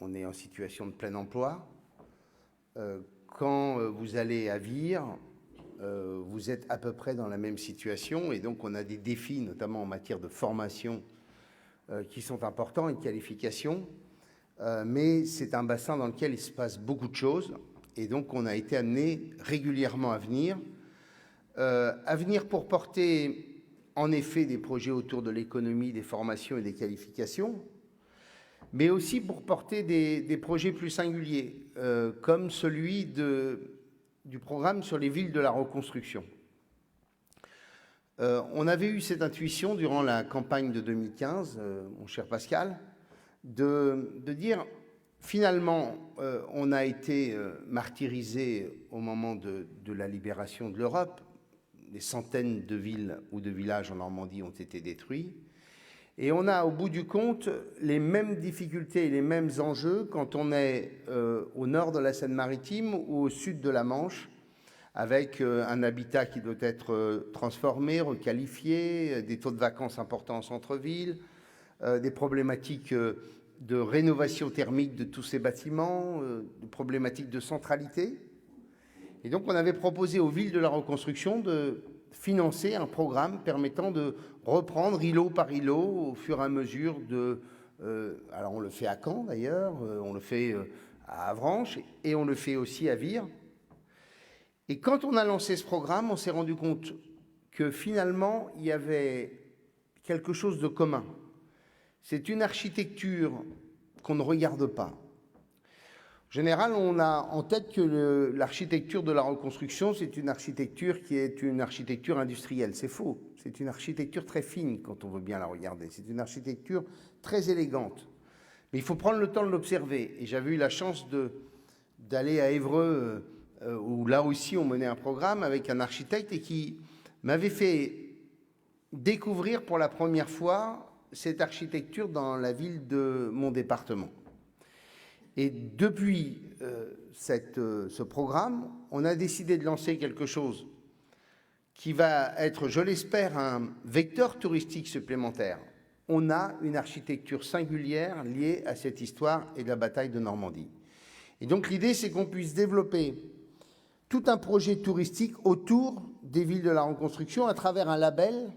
on est en situation de plein emploi. Quand vous allez à Vire, vous êtes à peu près dans la même situation. Et donc, on a des défis, notamment en matière de formation, qui sont importants et de qualification. Mais c'est un bassin dans lequel il se passe beaucoup de choses. Et donc, on a été amené régulièrement à venir pour porter, en effet, des projets autour de l'économie, des formations et des qualifications, mais aussi pour porter des projets plus singuliers, comme celui du programme sur les villes de la reconstruction. On avait eu cette intuition durant la campagne de 2015, mon cher Pascal, de dire, finalement, on a été martyrisé au moment de la libération de l'Europe. Des centaines de villes ou de villages en Normandie ont été détruits. Et on a, au bout du compte, les mêmes difficultés et les mêmes enjeux quand on est au nord de la Seine-Maritime ou au sud de la Manche, avec un habitat qui doit être transformé, requalifié, des taux de vacances importants en centre-ville, des problématiques de rénovation thermique de tous ces bâtiments, des problématiques de centralité. Et donc, on avait proposé aux villes de la reconstruction de financer un programme permettant de reprendre îlot par îlot au fur et à mesure de... alors, on le fait à Caen, d'ailleurs, on le fait à Avranches et on le fait aussi à Vire. Et quand on a lancé ce programme, on s'est rendu compte que finalement, il y avait quelque chose de commun. C'est une architecture qu'on ne regarde pas. En général, on a en tête que l'architecture de la reconstruction, c'est une architecture qui est une architecture industrielle. C'est faux. C'est une architecture très fine quand on veut bien la regarder. C'est une architecture très élégante. Mais il faut prendre le temps de l'observer. Et j'avais eu la chance d'aller à Évreux, où là aussi on menait un programme avec un architecte et qui m'avait fait découvrir pour la première fois cette architecture dans la ville de mon département. Et depuis ce programme, on a décidé de lancer quelque chose qui va être, je l'espère, un vecteur touristique supplémentaire. On a une architecture singulière liée à cette histoire et de la bataille de Normandie. Et donc l'idée, c'est qu'on puisse développer tout un projet touristique autour des villes de la reconstruction à travers un label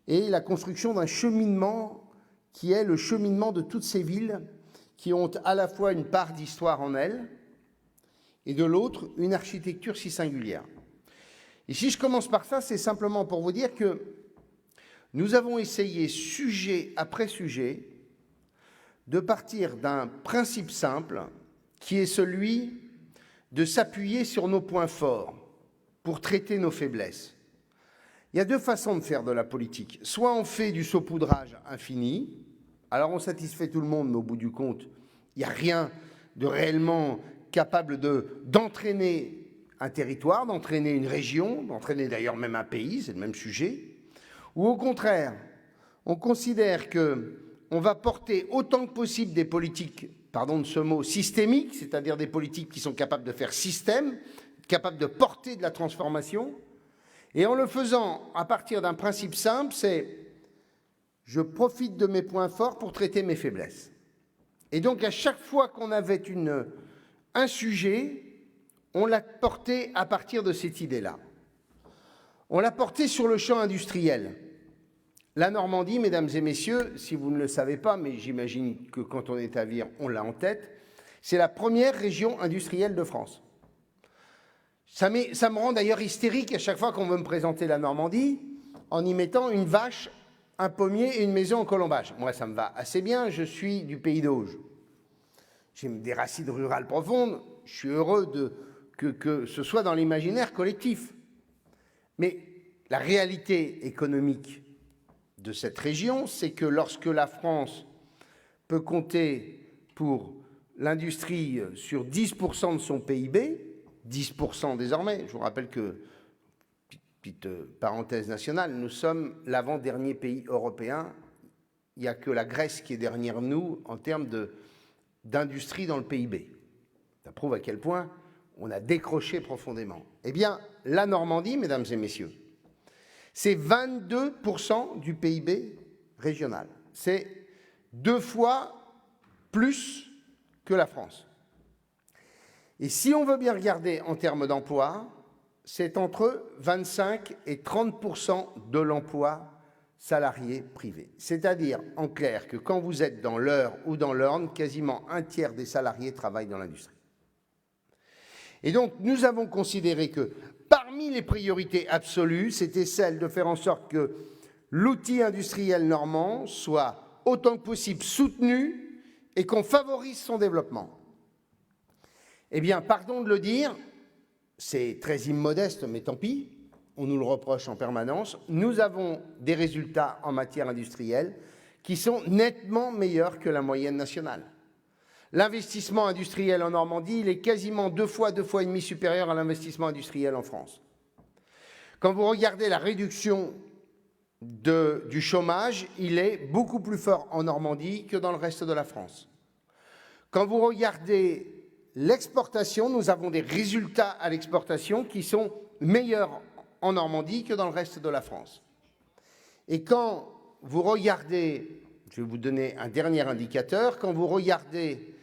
et la construction d'un cheminement qui est le cheminement de toutes ces villes qui ont à la fois une part d'histoire en elles et de l'autre, une architecture si singulière. Et si je commence par ça, c'est simplement pour vous dire que nous avons essayé, sujet après sujet, de partir d'un principe simple qui est celui de s'appuyer sur nos points forts. pour traiter nos faiblesses. Il y a deux façons de faire de la politique. Soit on fait du saupoudrage infini, alors on satisfait tout le monde, mais au bout du compte, il n'y a rien de réellement capable d'entraîner un territoire, d'entraîner une région, d'entraîner d'ailleurs même un pays, c'est le même sujet. Ou au contraire, on considère qu'on va porter autant que possible des politiques, pardon de ce mot, systémiques, c'est-à-dire des politiques qui sont capables de faire système, capables de porter de la transformation, et en le faisant à partir d'un principe simple, c'est je profite de mes points forts pour traiter mes faiblesses. Et donc à chaque fois qu'on avait un sujet, on l'a porté à partir de cette idée-là. On l'a porté sur le champ industriel. La Normandie, mesdames et messieurs, si vous ne le savez pas, mais j'imagine que quand on est à Vire, on l'a en tête, c'est la première région industrielle de France. Ça me rend d'ailleurs hystérique à chaque fois qu'on veut me présenter la Normandie en y mettant une vache, un pommier et une maison en colombage. Moi, ça me va assez bien, je suis du pays d'Auge. J'ai des racines rurales profondes, je suis heureux que ce soit dans l'imaginaire collectif. Mais la réalité économique de cette région, c'est que lorsque la France peut compter pour l'industrie sur 10% de son PIB, 10% désormais, je vous rappelle que, petite parenthèse nationale, nous sommes l'avant-dernier pays européen, il n'y a que la Grèce qui est derrière nous en termes d'industrie dans le PIB. Ça prouve à quel point on a décroché profondément. Eh bien, la Normandie, mesdames et messieurs, c'est 22% du PIB régional. C'est 2 fois plus que la France. Et si on veut bien regarder en termes d'emploi, c'est entre 25 et 30% de l'emploi salarié privé. C'est-à-dire, en clair, que quand vous êtes dans l'Eure ou dans l'Orne, quasiment un tiers des salariés travaillent dans l'industrie. Et donc, nous avons considéré que parmi les priorités absolues, c'était celle de faire en sorte que l'outil industriel normand soit autant que possible soutenu et qu'on favorise son développement. Eh bien, pardon de le dire, c'est très immodeste, mais tant pis, on nous le reproche en permanence, nous avons des résultats en matière industrielle qui sont nettement meilleurs que la moyenne nationale. L'investissement industriel en Normandie, il est quasiment 2 fois et demi supérieur à l'investissement industriel en France. Quand vous regardez la réduction du chômage, il est beaucoup plus fort en Normandie que dans le reste de la France. Quand vous regardez l'exportation, nous avons des résultats à l'exportation qui sont meilleurs en Normandie que dans le reste de la France. Et quand vous regardez, je vais vous donner un dernier indicateur, quand vous regardez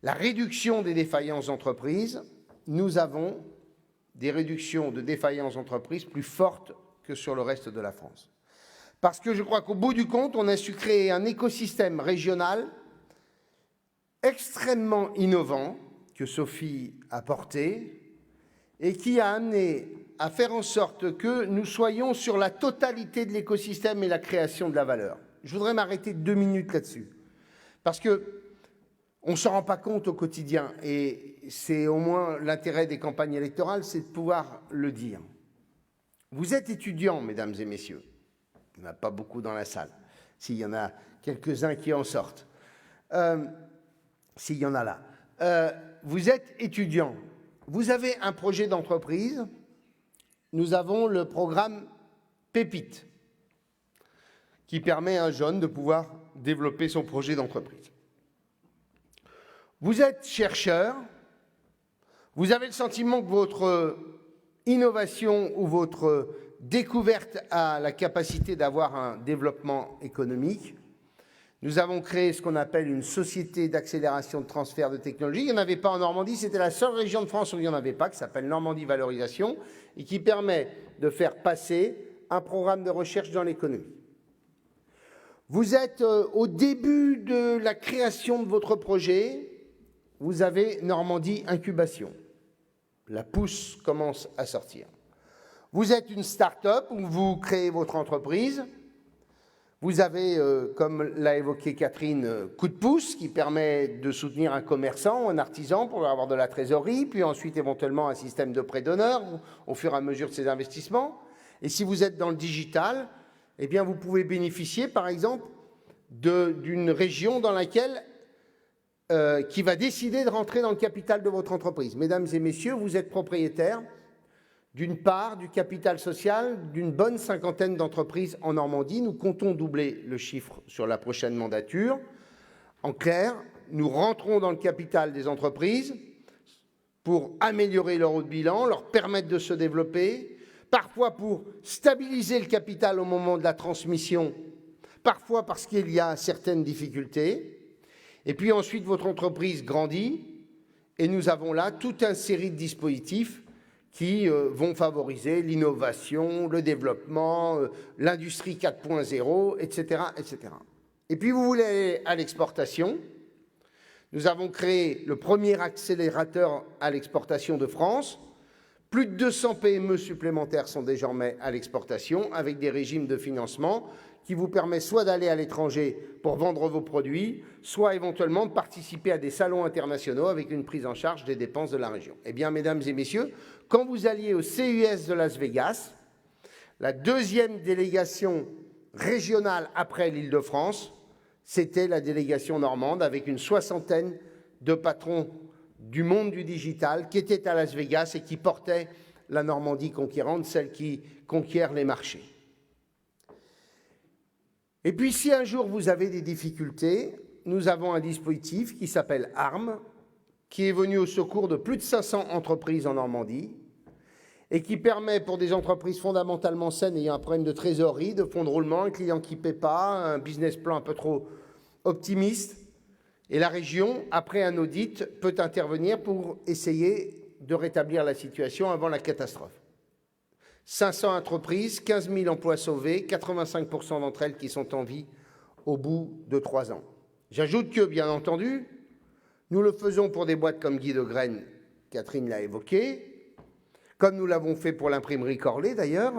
la réduction des défaillances d'entreprises, nous avons des réductions de défaillances d'entreprises plus fortes que sur le reste de la France. Parce que je crois qu'au bout du compte, on a su créer un écosystème régional extrêmement innovant que Sophie a porté et qui a amené à faire en sorte que nous soyons sur la totalité de l'écosystème et la création de la valeur. Je voudrais m'arrêter 2 minutes là-dessus, parce qu'on ne s'en rend pas compte au quotidien, et c'est au moins l'intérêt des campagnes électorales, c'est de pouvoir le dire. Vous êtes étudiants, mesdames et messieurs. Il n'y en a pas beaucoup dans la salle. S'il y en a quelques-uns qui en sortent. S'il y en a là. Vous êtes étudiants. Vous avez un projet d'entreprise. Nous avons le programme Pépite, qui permet à un jeune de pouvoir développer son projet d'entreprise. Vous êtes chercheur. Vous avez le sentiment que votre innovation ou votre découverte a la capacité d'avoir un développement économique. Nous avons créé ce qu'on appelle une société d'accélération de transfert de technologie. Il n'y en avait pas en Normandie, c'était la seule région de France où il n'y en avait pas, qui s'appelle Normandie Valorisation, et qui permet de faire passer un programme de recherche dans l'économie. Vous êtes au début de la création de votre projet, vous avez Normandie Incubation. La pousse commence à sortir. Vous êtes une start-up où vous créez votre entreprise. Vous avez, comme l'a évoqué Catherine, Coup de pouce, qui permet de soutenir un commerçant, un artisan pour avoir de la trésorerie, puis ensuite éventuellement un système de prêt d'honneur au fur et à mesure de ses investissements. Et si vous êtes dans le digital, eh bien vous pouvez bénéficier, par exemple, d'une région dans laquelle qui va décider de rentrer dans le capital de votre entreprise. Mesdames et messieurs, vous êtes propriétaires d'une part du capital social d'une bonne cinquantaine d'entreprises en Normandie. Nous comptons doubler le chiffre sur la prochaine mandature. En clair, nous rentrons dans le capital des entreprises pour améliorer leur haut de bilan, leur permettre de se développer, parfois pour stabiliser le capital au moment de la transmission, parfois parce qu'il y a certaines difficultés. Et puis ensuite, votre entreprise grandit et nous avons là toute une série de dispositifs qui vont favoriser l'innovation, le développement, l'industrie 4.0, etc., etc. Et puis vous voulez aller à l'exportation. Nous avons créé le premier accélérateur à l'exportation de France. Plus de 200 PME supplémentaires sont désormais à l'exportation avec des régimes de financement qui vous permettent soit d'aller à l'étranger pour vendre vos produits, soit éventuellement de participer à des salons internationaux avec une prise en charge des dépenses de la région. Eh bien, mesdames et messieurs, quand vous alliez au CES de Las Vegas, la deuxième délégation régionale après l'Île-de-France, c'était la délégation normande avec une soixantaine de patrons du monde du digital qui étaient à Las Vegas et qui portaient la Normandie conquérante, celle qui conquiert les marchés. Et puis, si un jour vous avez des difficultés, nous avons un dispositif qui s'appelle ARM, qui est venu au secours de plus de 500 entreprises en Normandie et qui permet pour des entreprises fondamentalement saines ayant un problème de trésorerie, de fonds de roulement, un client qui ne paie pas, un business plan un peu trop optimiste. Et la région, après un audit, peut intervenir pour essayer de rétablir la situation avant la catastrophe. 500 entreprises, 15 000 emplois sauvés, 85% d'entre elles qui sont en vie au bout de 3 ans. J'ajoute que, bien entendu, nous le faisons pour des boîtes comme Guy de Graine, Catherine l'a évoqué, comme nous l'avons fait pour l'imprimerie Corlet d'ailleurs,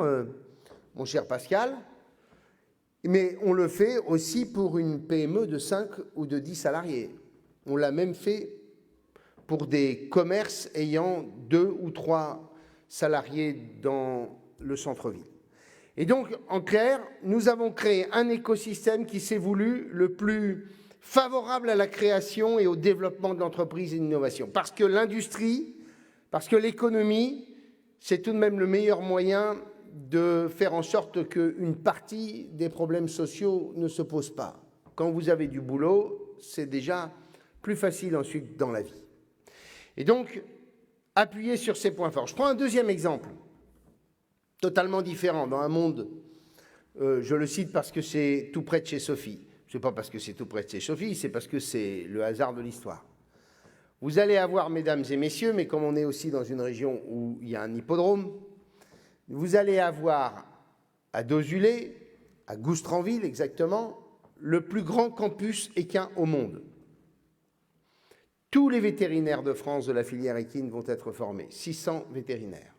mon cher Pascal, mais on le fait aussi pour une PME de 5 ou de 10 salariés. On l'a même fait pour des commerces ayant 2 ou 3 salariés dans le centre-ville. Et donc, en clair, nous avons créé un écosystème qui s'est voulu le plus favorable à la création et au développement de l'entreprise et de l'innovation. Parce que l'industrie, parce que l'économie, c'est tout de même le meilleur moyen de faire en sorte qu'une partie des problèmes sociaux ne se pose pas. Quand vous avez du boulot, c'est déjà plus facile ensuite dans la vie. Et donc, appuyer sur ces points forts. Je prends un deuxième exemple, totalement différent, dans un monde, je le cite parce que c'est tout près de chez Sophie. Ce n'est pas parce que c'est tout près de chez Sophie, c'est parce que c'est le hasard de l'histoire. Vous allez avoir, mesdames et messieurs, mais comme on est aussi dans une région où il y a un hippodrome, vous allez avoir à Dozulé, à Goustranville exactement, le plus grand campus équin au monde. Tous les vétérinaires de France de la filière équine vont être formés, 600 vétérinaires.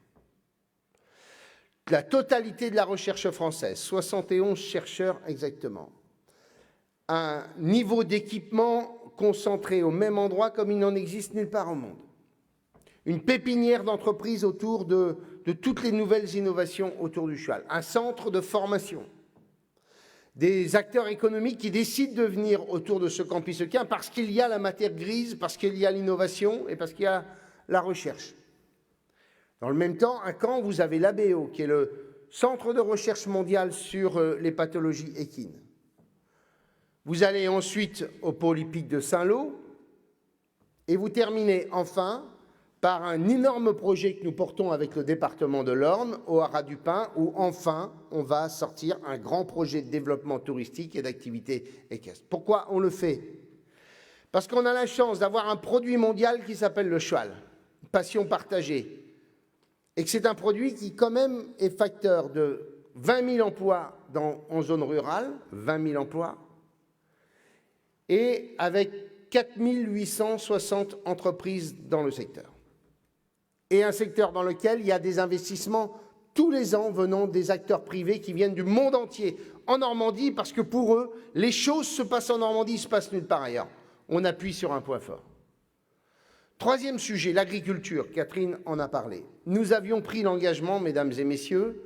La totalité de la recherche française, 71 chercheurs exactement. Un niveau d'équipement concentré au même endroit comme il n'en existe nulle part au monde. Une pépinière d'entreprises autour de toutes les nouvelles innovations autour du cheval. Un centre de formation. Des acteurs économiques qui décident de venir autour de ce campus équin parce qu'il y a la matière grise, parce qu'il y a l'innovation et parce qu'il y a la recherche. Dans le même temps, à Caen, vous avez l'ABO, qui est le centre de recherche mondial sur les pathologies équines. Vous allez ensuite au pôle hippique de Saint-Lô et vous terminez enfin par un énorme projet que nous portons avec le département de l'Orne, au Haras du Pin, où enfin on va sortir un grand projet de développement touristique et d'activité équestre. Pourquoi on le fait? Parce qu'on a la chance d'avoir un produit mondial qui s'appelle le cheval, passion partagée, et que c'est un produit qui quand même est facteur de 20 000 emplois en zone rurale, 20 000 emplois, et avec 4 860 entreprises dans le secteur. Et un secteur dans lequel il y a des investissements tous les ans venant des acteurs privés qui viennent du monde entier en Normandie, parce que pour eux, les choses se passent en Normandie, ils se passent nulle part ailleurs. On appuie sur un point fort. Troisième sujet, l'agriculture. Catherine en a parlé. Nous avions pris l'engagement, mesdames et messieurs,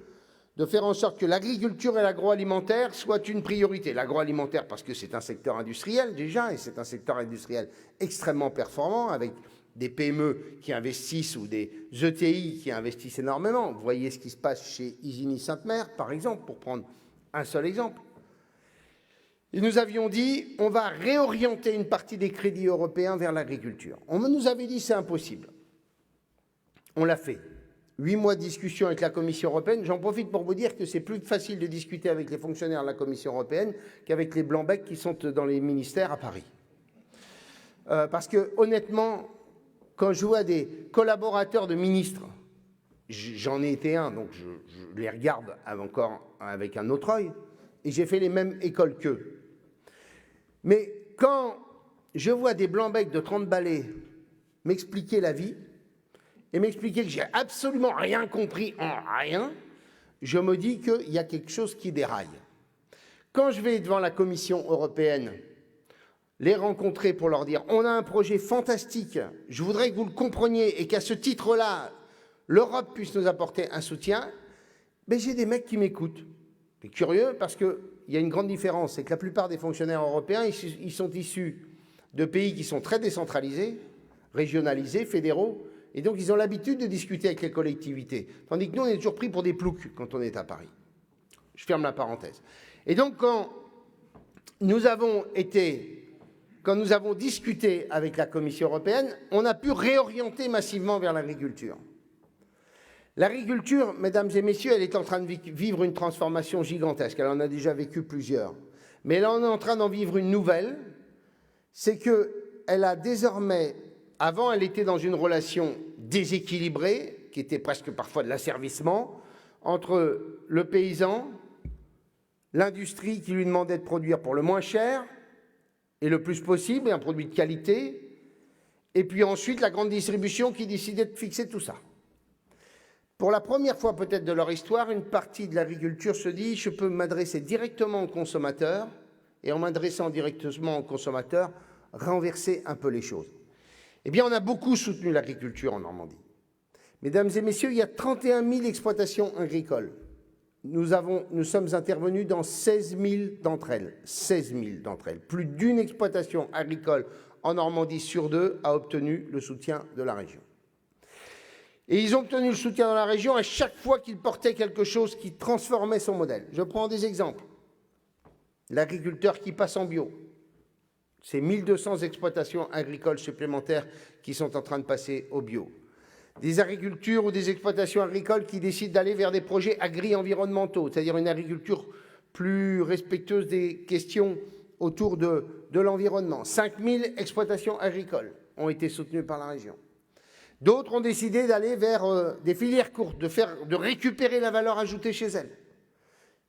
de faire en sorte que l'agriculture et l'agroalimentaire soient une priorité. L'agroalimentaire parce que c'est un secteur industriel déjà, et c'est un secteur industriel extrêmement performant, avec des PME qui investissent ou des ETI qui investissent énormément. Vous voyez ce qui se passe chez Isigny-Sainte-Mère, par exemple, pour prendre un seul exemple. Et nous avions dit, on va réorienter une partie des crédits européens vers l'agriculture. On nous avait dit, c'est impossible. On l'a fait. 8 mois de discussion avec la Commission européenne. J'en profite pour vous dire que c'est plus facile de discuter avec les fonctionnaires de la Commission européenne qu'avec les blancs-becs qui sont dans les ministères à Paris. Parce que, honnêtement, quand je vois des collaborateurs de ministres, j'en ai été un, donc je les regarde encore avec un autre œil, et j'ai fait les mêmes écoles qu'eux. Mais quand je vois des blancs-becs de 30 balais m'expliquer la vie, et m'expliquer que j'ai absolument rien compris en rien, je me dis qu'il y a quelque chose qui déraille. Quand je vais devant la Commission européenne, les rencontrer pour leur dire « on a un projet fantastique, je voudrais que vous le compreniez et qu'à ce titre-là, l'Europe puisse nous apporter un soutien », mais j'ai des mecs qui m'écoutent. C'est curieux parce qu'il y a une grande différence, c'est que la plupart des fonctionnaires européens, ils sont issus de pays qui sont très décentralisés, régionalisés, fédéraux, et donc ils ont l'habitude de discuter avec les collectivités. Tandis que nous, on est toujours pris pour des ploucs quand on est à Paris. Je ferme la parenthèse. Et donc quand nous avons discuté avec la Commission européenne, on a pu réorienter massivement vers l'agriculture. L'agriculture, mesdames et messieurs, elle est en train de vivre une transformation gigantesque. Elle en a déjà vécu plusieurs. Mais là, on est en train d'en vivre une nouvelle. C'est qu'elle a désormais, avant, elle était dans une relation déséquilibrée, qui était presque parfois de l'asservissement, entre le paysan, l'industrie qui lui demandait de produire pour le moins cher et le plus possible, et un produit de qualité, et puis ensuite la grande distribution qui décidait de fixer tout ça. Pour la première fois peut-être de leur histoire, une partie de l'agriculture se dit « je peux m'adresser directement aux consommateurs » et en m'adressant directement aux consommateurs, renverser un peu les choses. Eh bien, on a beaucoup soutenu l'agriculture en Normandie. Mesdames et messieurs, il y a 31 000 exploitations agricoles. Nous sommes intervenus dans 16 000 d'entre elles. 16 000 d'entre elles. Plus d'une exploitation agricole en Normandie sur 2 a obtenu le soutien de la région. Et ils ont obtenu le soutien de la région à chaque fois qu'ils portaient quelque chose qui transformait son modèle. Je prends des exemples. L'agriculteur qui passe en bio. C'est 1200 exploitations agricoles supplémentaires qui sont en train de passer au bio. Des agricultures ou des exploitations agricoles qui décident d'aller vers des projets agri-environnementaux, c'est-à-dire une agriculture plus respectueuse des questions autour de l'environnement. 5000 exploitations agricoles ont été soutenues par la région. D'autres ont décidé d'aller vers des filières courtes, de récupérer la valeur ajoutée chez elles.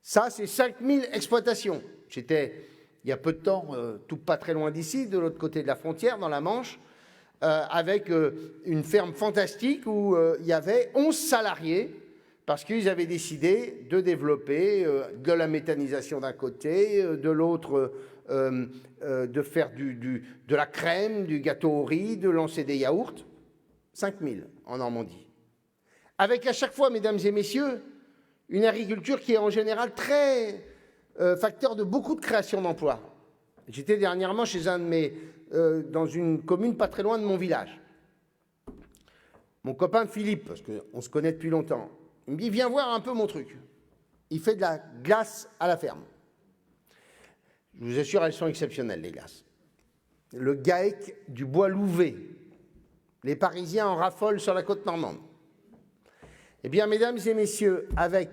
Ça, c'est 5000 exploitations. J'étais, il y a peu de temps, tout pas très loin d'ici, de l'autre côté de la frontière, dans la Manche, avec une ferme fantastique où il y avait 11 salariés parce qu'ils avaient décidé de développer de la méthanisation d'un côté, de l'autre de faire de la crème, du gâteau au riz, de lancer des yaourts. 5000 en Normandie. Avec à chaque fois, mesdames et messieurs, une agriculture qui est en général très facteur de beaucoup de création d'emplois. J'étais dernièrement chez dans une commune pas très loin de mon village. Mon copain Philippe, parce qu'on se connaît depuis longtemps, il me dit « viens voir un peu mon truc ». Il fait de la glace à la ferme. Je vous assure, elles sont exceptionnelles, les glaces. Le GAEC du bois louvé. Les Parisiens en raffolent sur la côte normande. Eh bien, mesdames et messieurs, avec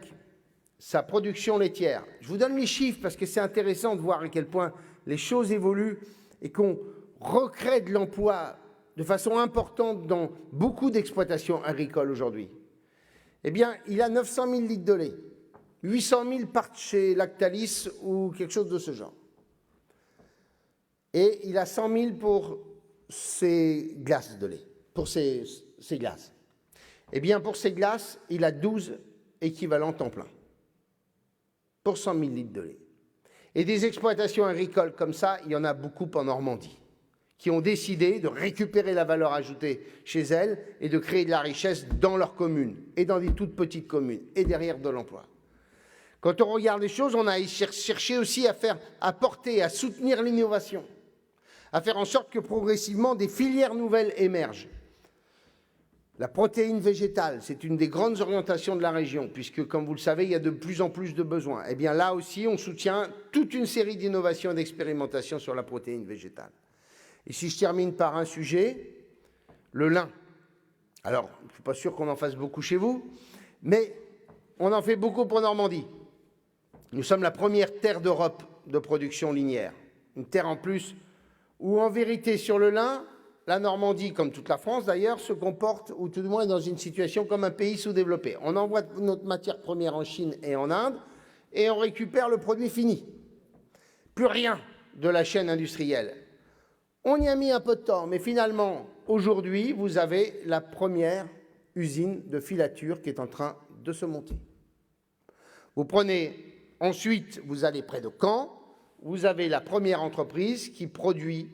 sa production laitière, je vous donne les chiffres parce que c'est intéressant de voir à quel point les choses évoluent et qu'on recrée de l'emploi de façon importante dans beaucoup d'exploitations agricoles aujourd'hui. Eh bien, il a 900 000 litres de lait. 800 000 partent chez Lactalis ou quelque chose de ce genre. Et il a 100 000 pour ses glaces de lait. Pour ces glaces. Eh bien, pour ces glaces, il a 12 équivalent temps plein pour 100 000 litres de lait. Et des exploitations agricoles comme ça, il y en a beaucoup en Normandie, qui ont décidé de récupérer la valeur ajoutée chez elles et de créer de la richesse dans leurs communes, et dans des toutes petites communes, et derrière de l'emploi. Quand on regarde les choses, on a cherché aussi à porter, à soutenir l'innovation, à faire en sorte que progressivement des filières nouvelles émergent. La protéine végétale, c'est une des grandes orientations de la région, puisque, comme vous le savez, il y a de plus en plus de besoins. Eh bien, là aussi, on soutient toute une série d'innovations et d'expérimentations sur la protéine végétale. Et si je termine par un sujet, le lin. Alors, je ne suis pas sûr qu'on en fasse beaucoup chez vous, mais on en fait beaucoup pour Normandie. Nous sommes la première terre d'Europe de production linière. Une terre en plus où, en vérité, sur le lin, la Normandie, comme toute la France d'ailleurs, se comporte, ou tout du moins est dans une situation comme un pays sous-développé. On envoie notre matière première en Chine et en Inde, et on récupère le produit fini. Plus rien de la chaîne industrielle. On y a mis un peu de temps, mais finalement, aujourd'hui, vous avez la première usine de filature qui est en train de se monter. Vous prenez, ensuite, vous allez près de Caen, vous avez la première entreprise qui produit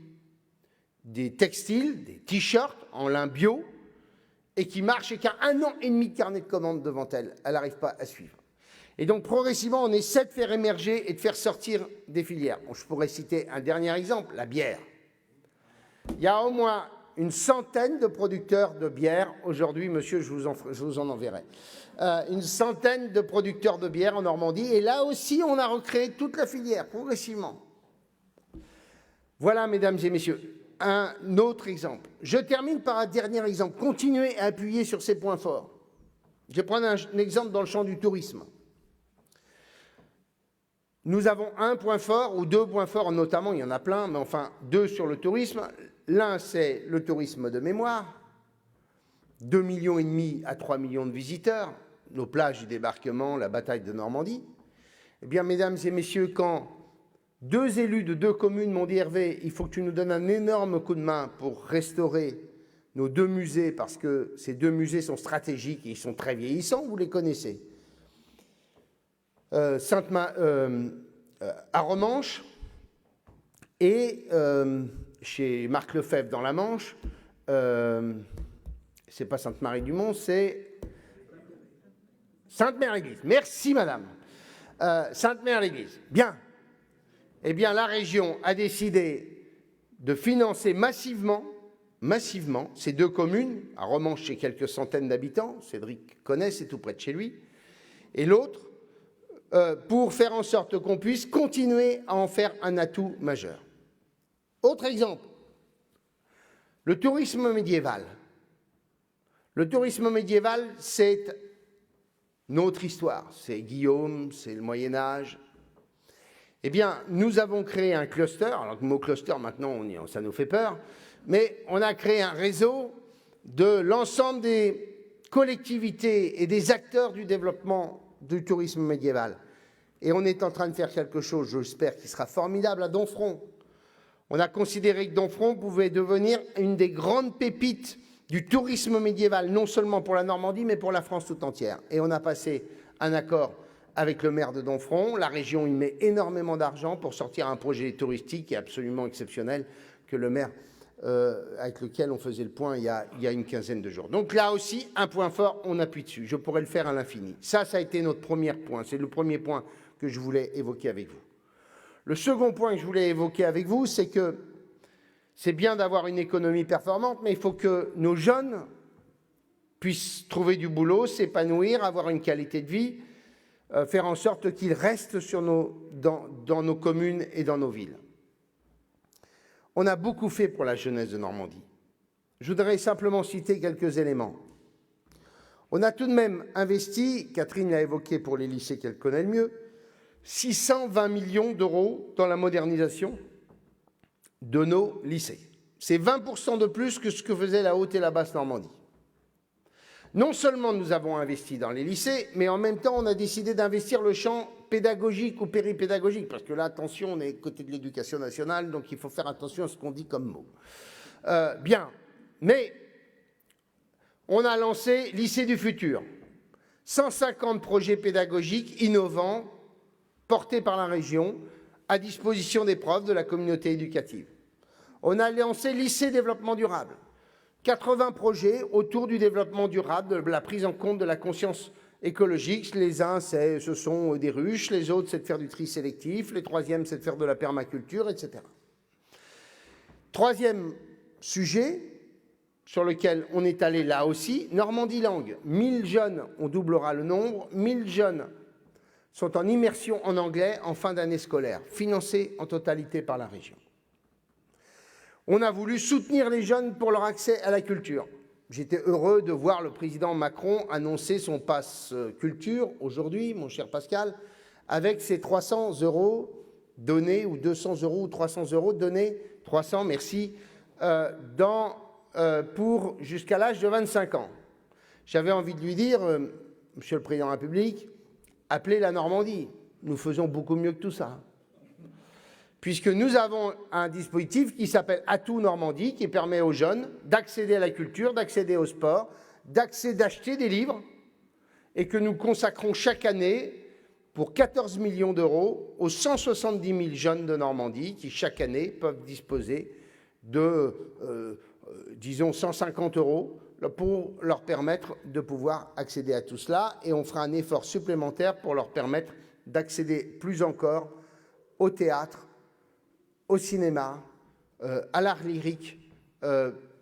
des textiles, des t-shirts en lin bio, et qui marche et qui a 1 an et demi de carnet de commandes devant elle. Elle n'arrive pas à suivre. Et donc, progressivement, on essaie de faire émerger et de faire sortir des filières. Bon, je pourrais citer un dernier exemple, la bière. Il y a au moins une centaine de producteurs de bière. Aujourd'hui, monsieur, je vous en enverrai. Une centaine de producteurs de bière en Normandie. Et là aussi, on a recréé toute la filière, progressivement. Voilà, mesdames et messieurs, un autre exemple. Je termine par un dernier exemple. Continuez à appuyer sur ces points forts. Je vais prendre un exemple dans le champ du tourisme. Nous avons un point fort, ou 2 points forts notamment, il y en a plein, mais enfin 2 sur le tourisme. L'un, c'est le tourisme de mémoire. 2,5 millions à 3 millions de visiteurs. Nos plages du débarquement, la bataille de Normandie. Eh bien, mesdames et messieurs, quand 2 élus de 2 communes m'ont dit « Hervé, il faut que tu nous donnes un énorme coup de main pour restaurer nos 2 musées, parce que ces 2 musées sont stratégiques et ils sont très vieillissants, vous les connaissez. À Romanche et chez Marc Lefebvre dans la Manche, c'est pas Sainte-Marie-du-Mont, c'est Sainte-Mère-l'Église. Merci, madame. Sainte-Mère-l'Église. Bien. Eh bien, la région a décidé de financer massivement ces 2 communes. À Romanche, c'est quelques centaines d'habitants. Cédric connaît, c'est tout près de chez lui. Et l'autre, pour faire en sorte qu'on puisse continuer à en faire un atout majeur. Autre exemple, le tourisme médiéval. Le tourisme médiéval, c'est notre histoire. C'est Guillaume, c'est le Moyen-Âge. Eh bien, nous avons créé un cluster. Alors, le mot cluster, maintenant, ça nous fait peur. Mais on a créé un réseau de l'ensemble des collectivités et des acteurs du développement du tourisme médiéval. Et on est en train de faire quelque chose, j'espère, qui sera formidable à Domfront. On a considéré que Domfront pouvait devenir une des grandes pépites du tourisme médiéval, non seulement pour la Normandie, mais pour la France tout entière. Et on a passé un accord avec le maire de Domfront. La région y met énormément d'argent pour sortir un projet touristique qui est absolument exceptionnel, que le maire, avec lequel on faisait le point il y a une quinzaine de jours. Donc là aussi, un point fort, on appuie dessus. Je pourrais le faire à l'infini. Ça a été notre premier point. C'est le premier point que je voulais évoquer avec vous. Le second point que je voulais évoquer avec vous, c'est que c'est bien d'avoir une économie performante, mais il faut que nos jeunes puissent trouver du boulot, s'épanouir, avoir une qualité de vie, faire en sorte qu'ils restent dans nos communes et dans nos villes. On a beaucoup fait pour la jeunesse de Normandie. Je voudrais simplement citer quelques éléments. On a tout de même investi, Catherine l'a évoqué pour les lycées qu'elle connaît le mieux, 620 millions d'euros dans la modernisation de nos lycées. C'est 20% de plus que ce que faisait la Haute et la Basse Normandie. Non seulement nous avons investi dans les lycées, mais en même temps, on a décidé d'investir le champ pédagogique ou péripédagogique, parce que là, attention, on est côté de l'éducation nationale, donc il faut faire attention à ce qu'on dit comme mot. Bien, mais on a lancé Lycée du futur. 150 projets pédagogiques innovants portés par la région à disposition des profs de la communauté éducative. On a lancé lycée développement durable, 80 projets autour du développement durable, de la prise en compte de la conscience écologique. Les uns, ce sont des ruches, les autres, c'est de faire du tri sélectif, les troisièmes, c'est de faire de la permaculture, etc. Troisième sujet sur lequel on est allé là aussi, Normandie Langue. 1000 jeunes, on doublera le nombre, 1000 jeunes sont en immersion en anglais en fin d'année scolaire, financés en totalité par la région. On a voulu soutenir les jeunes pour leur accès à la culture. J'étais heureux de voir le président Macron annoncer son pass culture aujourd'hui, mon cher Pascal, avec ses 300 € donnés, ou 200 € ou 300 € donnés, 300, merci, pour jusqu'à l'âge de 25 ans. J'avais envie de lui dire, Monsieur le Président de la République, appelez la Normandie. Nous faisons beaucoup mieux que tout ça. Puisque nous avons un dispositif qui s'appelle Atout Normandie, qui permet aux jeunes d'accéder à la culture, d'accéder au sport, d'acheter des livres, et que nous consacrons chaque année pour 14 millions d'euros aux 170 000 jeunes de Normandie qui, chaque année, peuvent disposer de, disons, 150 € pour leur permettre de pouvoir accéder à tout cela. Et on fera un effort supplémentaire pour leur permettre d'accéder plus encore au théâtre, au cinéma, à l'art lyrique,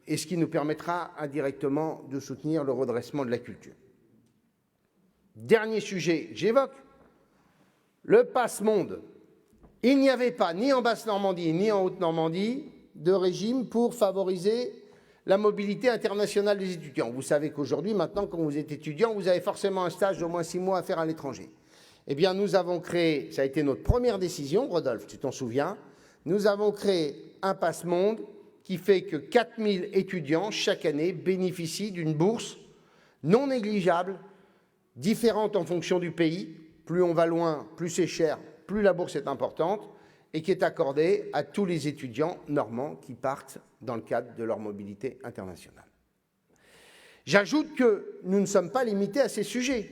et ce qui nous permettra indirectement de soutenir le redressement de la culture. Dernier sujet, j'évoque le Passe-Monde. Il n'y avait pas, ni en Basse-Normandie, ni en Haute-Normandie, de régime pour favoriser la mobilité internationale des étudiants. Vous savez qu'aujourd'hui, maintenant, quand vous êtes étudiant, vous avez forcément un stage d'au moins 6 mois à faire à l'étranger. Eh bien, nous avons créé, ça a été notre première décision, Rodolphe, tu t'en souviens, nous avons créé un Passe-Monde qui fait que 4000 étudiants chaque année bénéficient d'une bourse non négligeable, différente en fonction du pays. Plus on va loin, plus c'est cher, plus la bourse est importante, et qui est accordée à tous les étudiants normands qui partent dans le cadre de leur mobilité internationale. J'ajoute que nous ne sommes pas limités à ces sujets.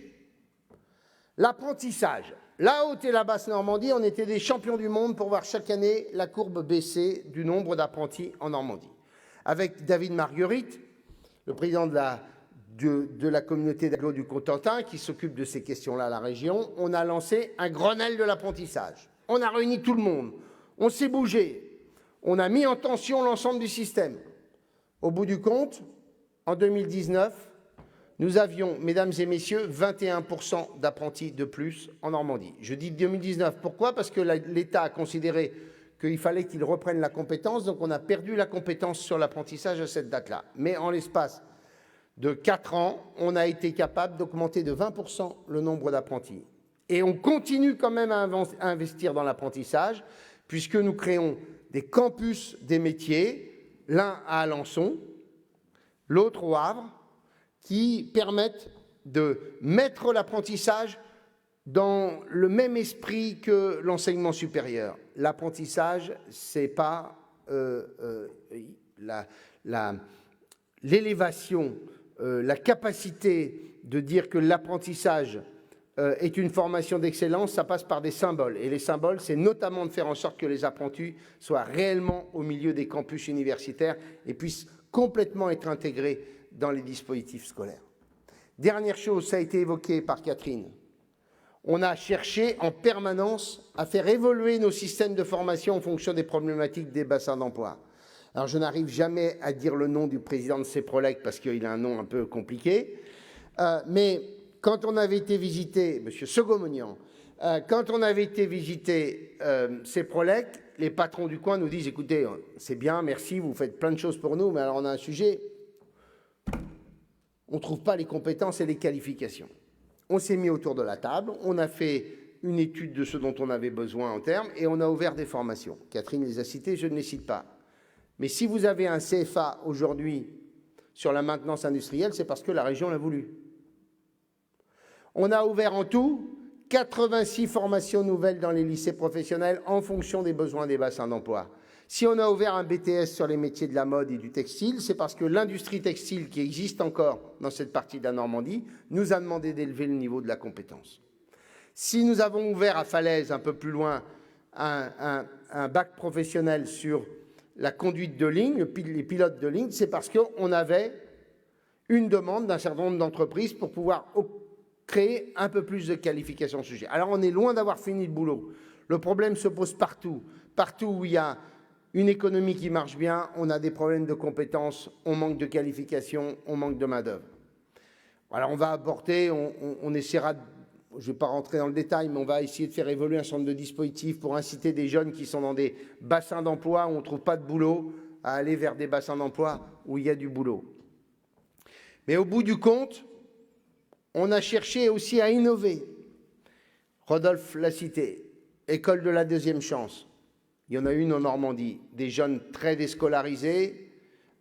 L'apprentissage. La Haute et la Basse-Normandie, on était des champions du monde pour voir chaque année la courbe baisser du nombre d'apprentis en Normandie. Avec David Marguerite, le président de la communauté d'agglo du Cotentin, qui s'occupe de ces questions-là à la région, on a lancé un Grenelle de l'apprentissage. On a réuni tout le monde, on s'est bougé, on a mis en tension l'ensemble du système. Au bout du compte, en 2019, nous avions, mesdames et messieurs, 21% d'apprentis de plus en Normandie. Je dis 2019, pourquoi? Parce que l'État a considéré qu'il fallait qu'il reprenne la compétence, donc on a perdu la compétence sur l'apprentissage à cette date-là. Mais en l'espace de 4 ans, on a été capable d'augmenter de 20% le nombre d'apprentis. Et on continue quand même à investir dans l'apprentissage, puisque nous créons des campus des métiers, l'un à Alençon, l'autre au Havre, qui permettent de mettre l'apprentissage dans le même esprit que l'enseignement supérieur. L'apprentissage, ce n'est pas l'élévation, la capacité de dire que l'apprentissage est une formation d'excellence, ça passe par des symboles. Et les symboles, c'est notamment de faire en sorte que les apprentis soient réellement au milieu des campus universitaires et puissent complètement être intégrés dans les dispositifs scolaires. Dernière chose, ça a été évoqué par Catherine. On a cherché en permanence à faire évoluer nos systèmes de formation en fonction des problématiques des bassins d'emploi. Alors, je n'arrive jamais à dire le nom du président de CEPROLEC parce qu'il a un nom un peu compliqué, mais quand on avait été visiter, M. Segomonian, quand on avait été visiter CEPROLEC, les patrons du coin nous disent « Écoutez, c'est bien, merci, vous faites plein de choses pour nous, mais alors on a un sujet, on ne trouve pas les compétences et les qualifications. » On s'est mis autour de la table, on a fait une étude de ce dont on avait besoin en termes et on a ouvert des formations. Catherine les a citées, je ne les cite pas. Mais si vous avez un CFA aujourd'hui sur la maintenance industrielle, c'est parce que la région l'a voulu. On a ouvert en tout 86 formations nouvelles dans les lycées professionnels en fonction des besoins des bassins d'emploi. Si on a ouvert un BTS sur les métiers de la mode et du textile, c'est parce que l'industrie textile qui existe encore dans cette partie de la Normandie nous a demandé d'élever le niveau de la compétence. Si nous avons ouvert à Falaise, un peu plus loin, un bac professionnel sur la conduite de ligne, les pilotes de ligne, c'est parce qu'on avait une demande d'un certain nombre d'entreprises pour pouvoir créer un peu plus de qualifications sujet. Alors on est loin d'avoir fini le boulot. Le problème se pose partout. Partout où il y a une économie qui marche bien, on a des problèmes de compétences, on manque de qualifications, on manque de main-d'œuvre. Alors on va apporter, on essaiera, je ne vais pas rentrer dans le détail, mais on va essayer de faire évoluer un certain nombre de dispositifs pour inciter des jeunes qui sont dans des bassins d'emploi où on ne trouve pas de boulot à aller vers des bassins d'emploi où il y a du boulot. Mais au bout du compte, on a cherché aussi à innover. Rodolphe l'a cité, école de la deuxième chance. Il y en a une en Normandie, des jeunes très déscolarisés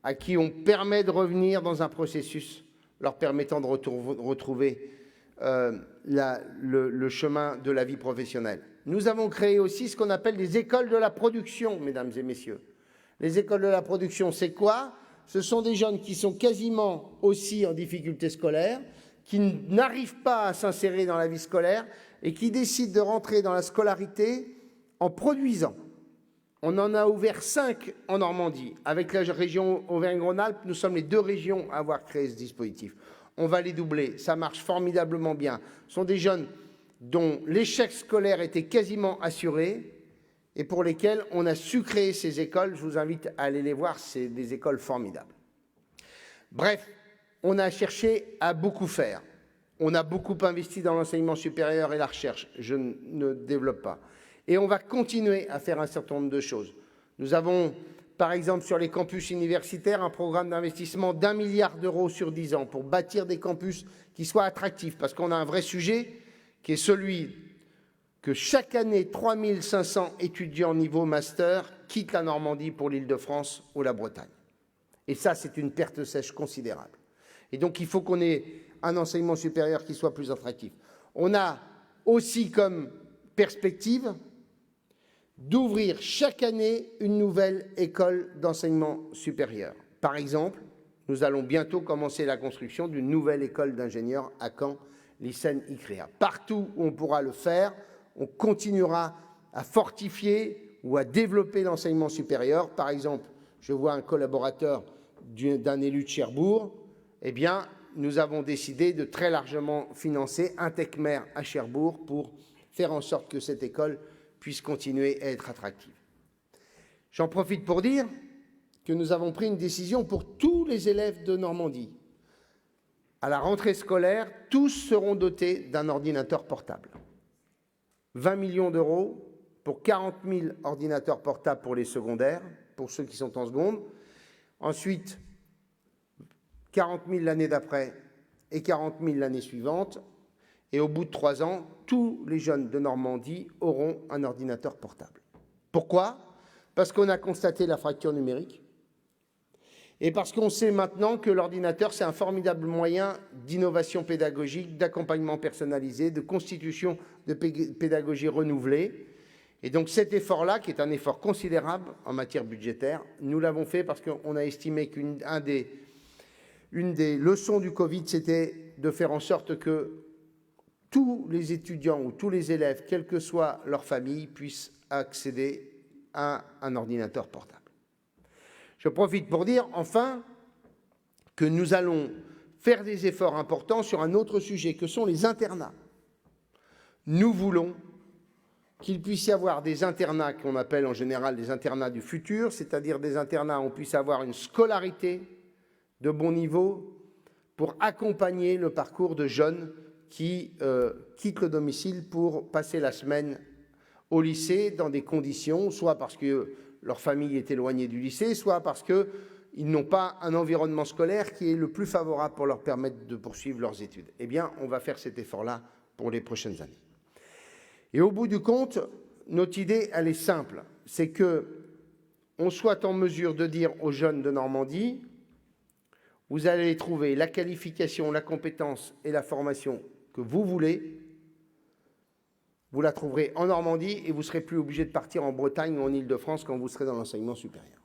à qui on permet de revenir dans un processus leur permettant de retrouver le chemin de la vie professionnelle. Nous avons créé aussi ce qu'on appelle les écoles de la production, mesdames et messieurs. Les écoles de la production, c'est quoi? Ce sont des jeunes qui sont quasiment aussi en difficulté scolaire, qui n'arrivent pas à s'insérer dans la vie scolaire et qui décident de rentrer dans la scolarité en produisant. On en a ouvert 5 en Normandie. Avec la région Auvergne-Rhône-Alpes, nous sommes les 2 régions à avoir créé ce dispositif. On va les doubler, ça marche formidablement bien. Ce sont des jeunes dont l'échec scolaire était quasiment assuré et pour lesquels on a su créer ces écoles. Je vous invite à aller les voir, c'est des écoles formidables. Bref, on a cherché à beaucoup faire. On a beaucoup investi dans l'enseignement supérieur et la recherche. Je ne développe pas. Et on va continuer à faire un certain nombre de choses. Nous avons, par exemple, sur les campus universitaires, un programme d'investissement d'1 milliard d'euros sur 10 ans pour bâtir des campus qui soient attractifs. Parce qu'on a un vrai sujet qui est celui que chaque année, 3500 étudiants niveau master quittent la Normandie pour l'Île-de-France ou la Bretagne. Et ça, c'est une perte sèche considérable. Et donc, il faut qu'on ait un enseignement supérieur qui soit plus attractif. On a aussi comme perspective d'ouvrir chaque année une nouvelle école d'enseignement supérieur. Par exemple, nous allons bientôt commencer la construction d'une nouvelle école d'ingénieurs à Caen, l'ICEN-ICREA. Partout où on pourra le faire, on continuera à fortifier ou à développer l'enseignement supérieur. Par exemple, je vois un collaborateur d'un élu de Cherbourg, eh bien, nous avons décidé de très largement financer un TechMer à Cherbourg pour faire en sorte que cette école puisse continuer à être attractive. J'en profite pour dire que nous avons pris une décision pour tous les élèves de Normandie. À la rentrée scolaire, tous seront dotés d'un ordinateur portable. 20 millions d'euros pour 40 000 ordinateurs portables pour les secondaires, pour ceux qui sont en seconde. Ensuite, 40 000 l'année d'après et 40 000 l'année suivante. Et au bout de 3 ans, tous les jeunes de Normandie auront un ordinateur portable. Pourquoi? Parce qu'on a constaté la fracture numérique et parce qu'on sait maintenant que l'ordinateur, c'est un formidable moyen d'innovation pédagogique, d'accompagnement personnalisé, de constitution de pédagogie renouvelée. Et donc cet effort-là, qui est un effort considérable en matière budgétaire, nous l'avons fait parce qu'on a estimé qu'une des leçons du Covid, c'était de faire en sorte que tous les étudiants ou tous les élèves, quelle que soit leur famille, puissent accéder à un ordinateur portable. Je profite pour dire, enfin, que nous allons faire des efforts importants sur un autre sujet, que sont les internats. Nous voulons qu'il puisse y avoir des internats qu'on appelle en général des internats du futur, c'est-à-dire des internats où on puisse avoir une scolarité de bon niveau pour accompagner le parcours de jeunes qui quittent le domicile pour passer la semaine au lycée dans des conditions, soit parce que leur famille est éloignée du lycée, soit parce qu'ils n'ont pas un environnement scolaire qui est le plus favorable pour leur permettre de poursuivre leurs études. Eh bien, on va faire cet effort-là pour les prochaines années. Et au bout du compte, notre idée, elle est simple, c'est qu'on soit en mesure de dire aux jeunes de Normandie, vous allez trouver la qualification, la compétence et la formation que vous voulez, Vous la trouverez en Normandie et vous ne serez plus obligé de partir en Bretagne ou en Île-de-France quand vous serez dans l'enseignement supérieur.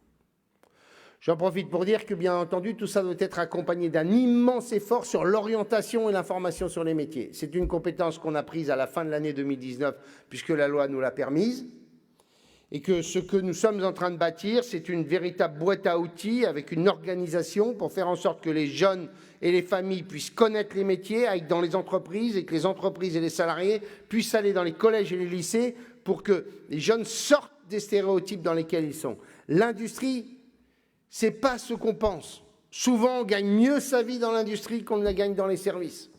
J'en profite pour dire que, bien entendu, tout ça doit être accompagné d'un immense effort sur l'orientation et l'information sur les métiers. C'est une compétence qu'on a prise à la fin de l'année 2019, puisque la loi nous l'a permise, et que ce que nous sommes en train de bâtir, c'est une véritable boîte à outils avec une organisation pour faire en sorte que les jeunes et les familles puissent connaître les métiers, aillent dans les entreprises, et que les entreprises et les salariés puissent aller dans les collèges et les lycées pour que les jeunes sortent des stéréotypes dans lesquels ils sont. L'industrie, ce n'est pas ce qu'on pense. Souvent, on gagne mieux sa vie dans l'industrie qu'on ne la gagne dans les services.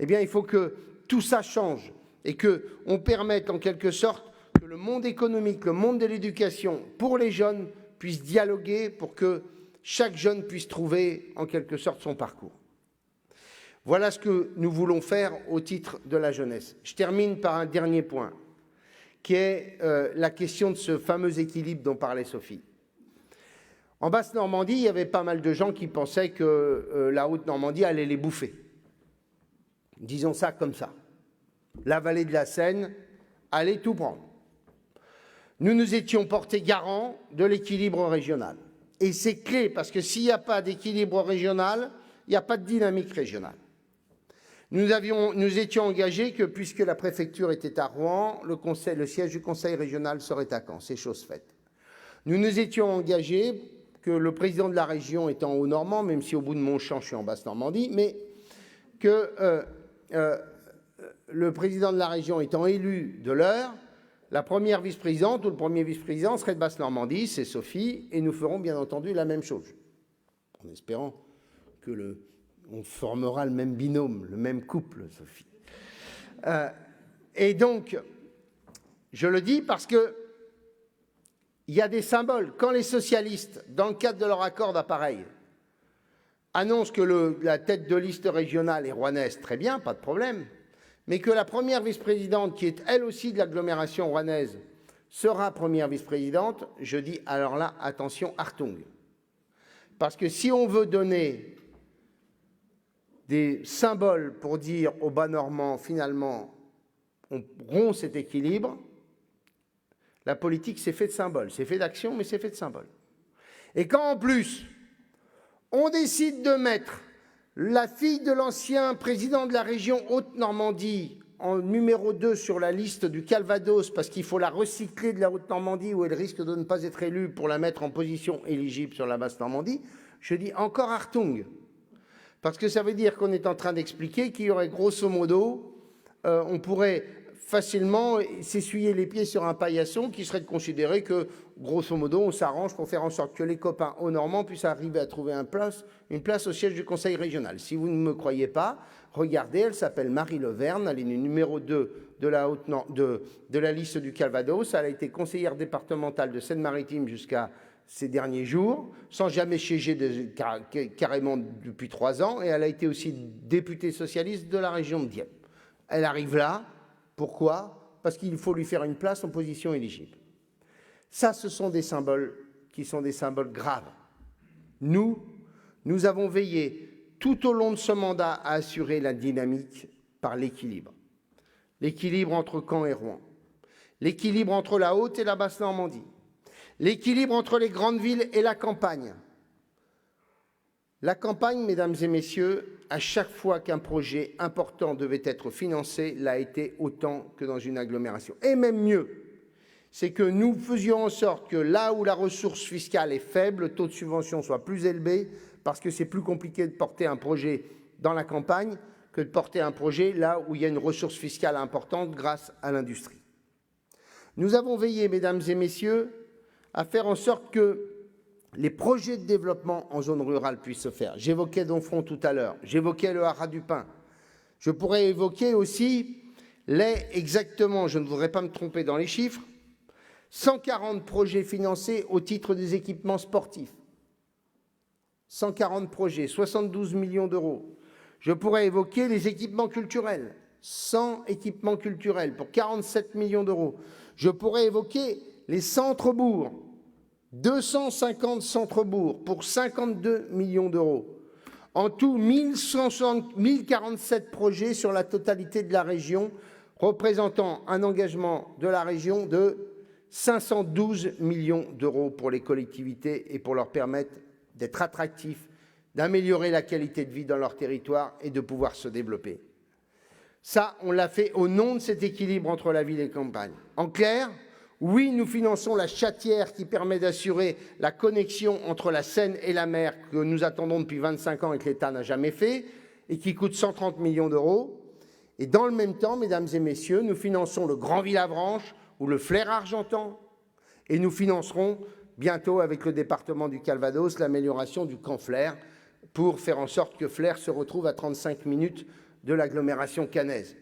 Eh bien, il faut que tout ça change et qu'on permette en quelque sorte que le monde économique, le monde de l'éducation, pour les jeunes, puisse dialoguer pour que chaque jeune puisse trouver en quelque sorte son parcours. Voilà ce que nous voulons faire au titre de la jeunesse. Je termine par un dernier point, qui est la question de ce fameux équilibre dont parlait Sophie. En Basse-Normandie, il y avait pas mal de gens qui pensaient que la Haute-Normandie allait les bouffer. Disons ça comme ça. La vallée de la Seine allait tout prendre. Nous nous étions portés garants de l'équilibre régional. Et c'est clé, parce que s'il n'y a pas d'équilibre régional, il n'y a pas de dynamique régionale. Nous étions engagés que, puisque la préfecture était à Rouen, le siège du conseil régional serait à Caen. C'est chose faite. Nous nous étions engagés que le président de la région étant haut-normand, même si au bout de mon champ, je suis en Basse-Normandie, mais que le président de la région étant élu de l'Eure, la première vice-présidente ou le premier vice-président serait de Basse-Normandie, c'est Sophie, et nous ferons bien entendu la même chose, en espérant que on formera le même binôme, le même couple, Sophie. Et donc, je le dis parce que il y a des symboles. Quand les socialistes, dans le cadre de leur accord d'appareil, annoncent que la tête de liste régionale est rouennaise, très bien, pas de problème, mais que la première vice-présidente, qui est elle aussi de l'agglomération rouennaise, sera première vice-présidente, je dis alors là, attention, Hartung. Parce que si on veut donner des symboles pour dire aux Bas-Normands, finalement, on rompt cet équilibre, la politique, c'est fait de symboles. C'est fait d'action, mais c'est fait de symboles. Et quand, en plus, on décide de mettre la fille de l'ancien président de la région Haute-Normandie en numéro 2 sur la liste du Calvados, parce qu'il faut la recycler de la Haute-Normandie, où elle risque de ne pas être élue, pour la mettre en position éligible sur la Basse-Normandie, je dis encore Hartung. Parce que ça veut dire qu'on est en train d'expliquer qu'il y aurait grosso modo, on pourrait facilement s'essuyer les pieds sur un paillasson qui serait de considérer que, grosso modo, on s'arrange pour faire en sorte que les copains haut-normands puissent arriver à trouver une place au siège du conseil régional. Si vous ne me croyez pas, regardez, elle s'appelle Marie Leverne, elle est numéro 2 de la liste du Calvados, elle a été conseillère départementale de Seine-Maritime jusqu'à ces derniers jours, sans jamais siéger carrément depuis 3 ans, et elle a été aussi députée socialiste de la région de Dieppe. Elle arrive là. Pourquoi? Parce qu'il faut lui faire une place en position éligible. Ça, ce sont des symboles qui sont des symboles graves. Nous avons veillé tout au long de ce mandat à assurer la dynamique par l'équilibre. L'équilibre entre Caen et Rouen. L'équilibre entre la Haute et la Basse-Normandie. L'équilibre entre les grandes villes et la campagne. La campagne, mesdames et messieurs, à chaque fois qu'un projet important devait être financé, l'a été autant que dans une agglomération. Et même mieux, c'est que nous faisions en sorte que là où la ressource fiscale est faible, le taux de subvention soit plus élevé, parce que c'est plus compliqué de porter un projet dans la campagne que de porter un projet là où il y a une ressource fiscale importante grâce à l'industrie. Nous avons veillé, mesdames et messieurs, à faire en sorte que les projets de développement en zone rurale puissent se faire. J'évoquais Domfront tout à l'heure, j'évoquais le Haras du Pin. Je pourrais évoquer aussi exactement, je ne voudrais pas me tromper dans les chiffres, 140 projets financés au titre des équipements sportifs. 140 projets, 72 millions d'euros. Je pourrais évoquer les équipements culturels, 100 équipements culturels pour 47 millions d'euros. Je pourrais évoquer les centres-bourgs, 250 centres-bourgs pour 52 millions d'euros. En tout, 1047 projets sur la totalité de la région. représentant un engagement de la région de 512 millions d'euros pour les collectivités et pour leur permettre d'être attractifs, d'améliorer la qualité de vie dans leur territoire et de pouvoir se développer. Ça, on l'a fait au nom de cet équilibre entre la ville et la campagne. En clair, oui, nous finançons la chatière qui permet d'assurer la connexion entre la Seine et la mer que nous attendons depuis 25 ans et que l'État n'a jamais fait et qui coûte 130 millions d'euros. Et dans le même temps, mesdames et messieurs, nous finançons le Grand Villavranche ou le Flair Argentan et nous financerons bientôt avec le département du Calvados l'amélioration du camp Flair pour faire en sorte que Flair se retrouve à 35 minutes de l'agglomération caennaise.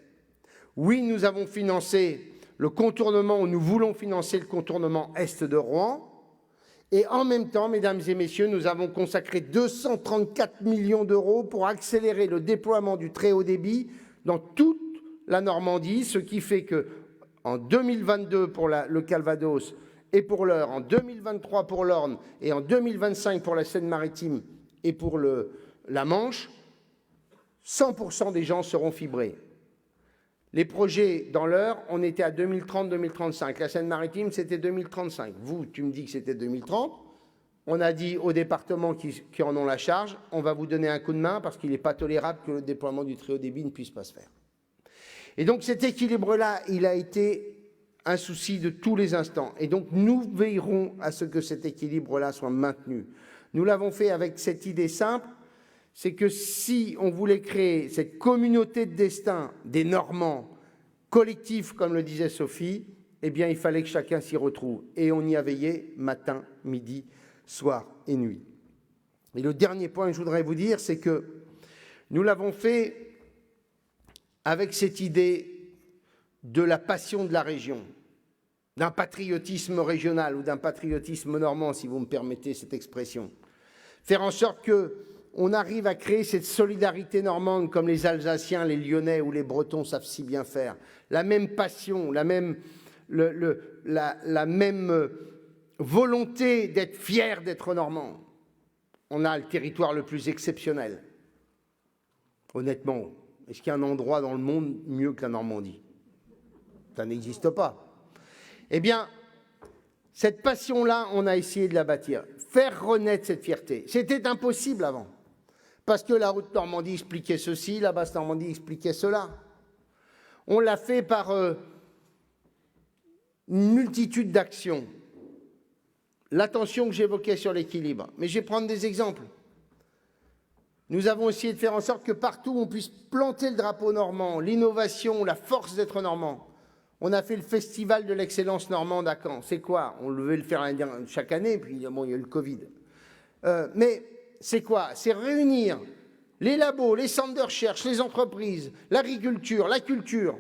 Oui, nous avons financé le contournement, ou nous voulons financer le contournement est de Rouen. Et en même temps, mesdames et messieurs, nous avons consacré 234 millions d'euros pour accélérer le déploiement du très haut débit dans toute la Normandie, ce qui fait qu'en 2022 pour le Calvados et pour l'Eure, en 2023 pour l'Orne et en 2025 pour la Seine-Maritime et pour la Manche, 100% des gens seront fibrés. Les projets dans l'Eure, on était à 2030-2035. La Seine-Maritime, c'était 2035. Vous, tu me dis que c'était 2030. On a dit aux départements qui en ont la charge, on va vous donner un coup de main parce qu'il n'est pas tolérable que le déploiement du très haut débit ne puisse pas se faire. Et donc cet équilibre-là, il a été un souci de tous les instants. Et donc nous veillerons à ce que cet équilibre-là soit maintenu. Nous l'avons fait avec cette idée simple, c'est que si on voulait créer cette communauté de destin des Normands, collectifs comme le disait Sophie, eh bien il fallait que chacun s'y retrouve. Et on y a veillé matin, midi, soir et nuit. Et le dernier point que je voudrais vous dire, c'est que nous l'avons fait avec cette idée de la passion de la région, d'un patriotisme régional ou d'un patriotisme normand, si vous me permettez cette expression. Faire en sorte qu'on arrive à créer cette solidarité normande comme les Alsaciens, les Lyonnais ou les Bretons savent si bien faire. La même passion, la même volonté d'être fier d'être normand. On a le territoire le plus exceptionnel. Honnêtement, est-ce qu'il y a un endroit dans le monde mieux que la Normandie? Ça n'existe pas. Eh bien, cette passion-là, on a essayé de la bâtir. Faire renaître cette fierté. C'était impossible avant. Parce que la Haute Normandie expliquait ceci, la Basse Normandie expliquait cela. On l'a fait par une multitude d'actions. L'attention que j'évoquais sur l'équilibre. Mais je vais prendre des exemples. Nous avons essayé de faire en sorte que partout on puisse planter le drapeau normand, l'innovation, la force d'être normand. On a fait le festival de l'excellence normande à Caen. C'est quoi? On devait le faire chaque année, puis bon, il y a eu le Covid. Mais c'est quoi? C'est réunir les labos, les centres de recherche, les entreprises, l'agriculture, la culture,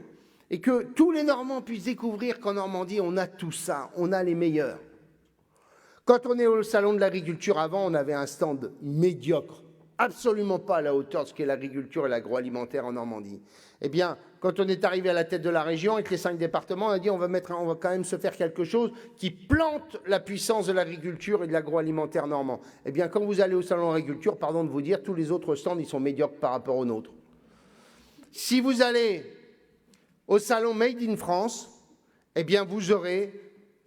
et que tous les Normands puissent découvrir qu'en Normandie, on a tout ça, on a les meilleurs. Quand on est au salon de l'agriculture, avant, on avait un stand médiocre, absolument pas à la hauteur de ce qu'est l'agriculture et l'agroalimentaire en Normandie. Eh bien, quand on est arrivé à la tête de la région, avec les 5 départements, on a dit on va quand même se faire quelque chose qui plante la puissance de l'agriculture et de l'agroalimentaire normand. Eh bien, quand vous allez au salon de l'agriculture, pardon de vous dire, tous les autres stands, ils sont médiocres par rapport aux nôtres. Si vous allez au salon Made in France, eh bien, vous aurez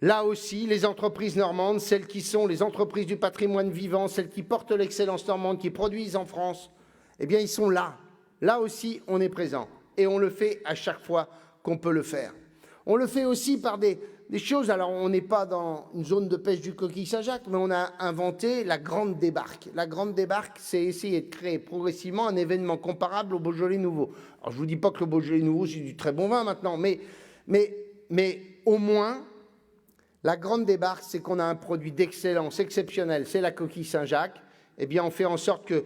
là aussi les entreprises normandes, celles qui sont les entreprises du patrimoine vivant, celles qui portent l'excellence normande, qui produisent en France, eh bien, ils sont là. Là aussi, on est présent. Et on le fait à chaque fois qu'on peut le faire. On le fait aussi par des choses. Alors, on n'est pas dans une zone de pêche du coquille Saint-Jacques, mais on a inventé la Grande Débarque. La Grande Débarque, c'est essayer de créer progressivement un événement comparable au Beaujolais Nouveau. Alors, je ne vous dis pas que le Beaujolais Nouveau, c'est du très bon vin maintenant, mais au moins, la Grande Débarque, c'est qu'on a un produit d'excellence exceptionnel, c'est la coquille Saint-Jacques. Eh bien, on fait en sorte que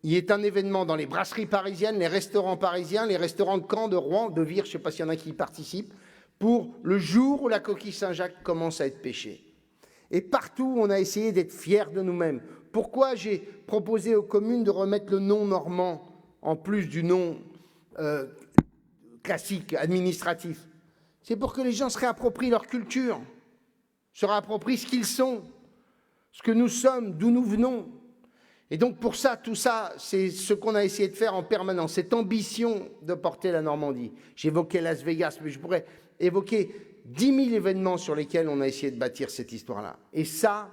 il y ait un événement dans les brasseries parisiennes, les restaurants parisiens, les restaurants de Caen, de Rouen, de Vire, je ne sais pas s'il y en a qui y participent, pour le jour où la coquille Saint-Jacques commence à être pêchée. Et partout, on a essayé d'être fiers de nous-mêmes. Pourquoi j'ai proposé aux communes de remettre le nom normand, en plus du nom classique, administratif? C'est pour que les gens se réapproprient leur culture, se réapproprient ce qu'ils sont, ce que nous sommes, d'où nous venons. Et donc pour ça, tout ça, c'est ce qu'on a essayé de faire en permanence, cette ambition de porter la Normandie. J'évoquais Las Vegas, mais je pourrais évoquer 10 000 événements sur lesquels on a essayé de bâtir cette histoire-là. Et ça,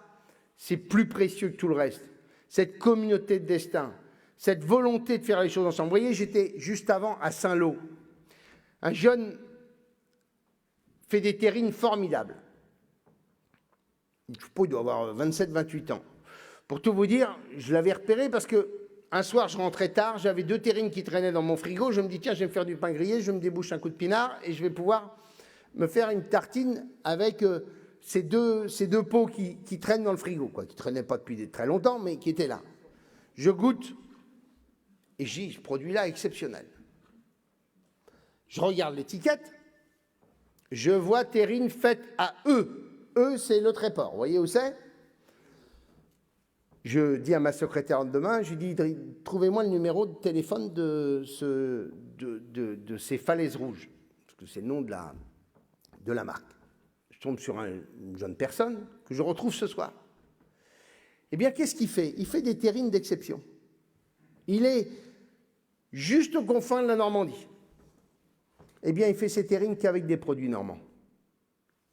c'est plus précieux que tout le reste. Cette communauté de destin, cette volonté de faire les choses ensemble. Vous voyez, j'étais juste avant à Saint-Lô. Un jeune fait des terrines formidables. Je sais pas, il doit avoir 27-28 ans. Pour tout vous dire, je l'avais repéré parce que un soir, je rentrais tard, j'avais 2 terrines qui traînaient dans mon frigo. Je me dis, tiens, je vais me faire du pain grillé, je me débouche un coup de pinard et je vais pouvoir me faire une tartine avec ces deux pots qui traînent dans le frigo, quoi, qui ne traînaient pas depuis très longtemps, mais qui étaient là. Je goûte et je dis, ce produit-là est exceptionnel. Je regarde l'étiquette, je vois terrine faite à E. E, c'est le Tréport, vous voyez où c'est? Je dis à ma secrétaire de demain, je lui dis, trouvez-moi le numéro de téléphone de ces falaises rouges, parce que c'est le nom de la marque. Je tombe sur une jeune personne que je retrouve ce soir. Eh bien, qu'est-ce qu'il fait? Il fait des terrines d'exception. Il est juste aux confins de la Normandie. Eh bien, il fait ses terrines qu'avec des produits normands.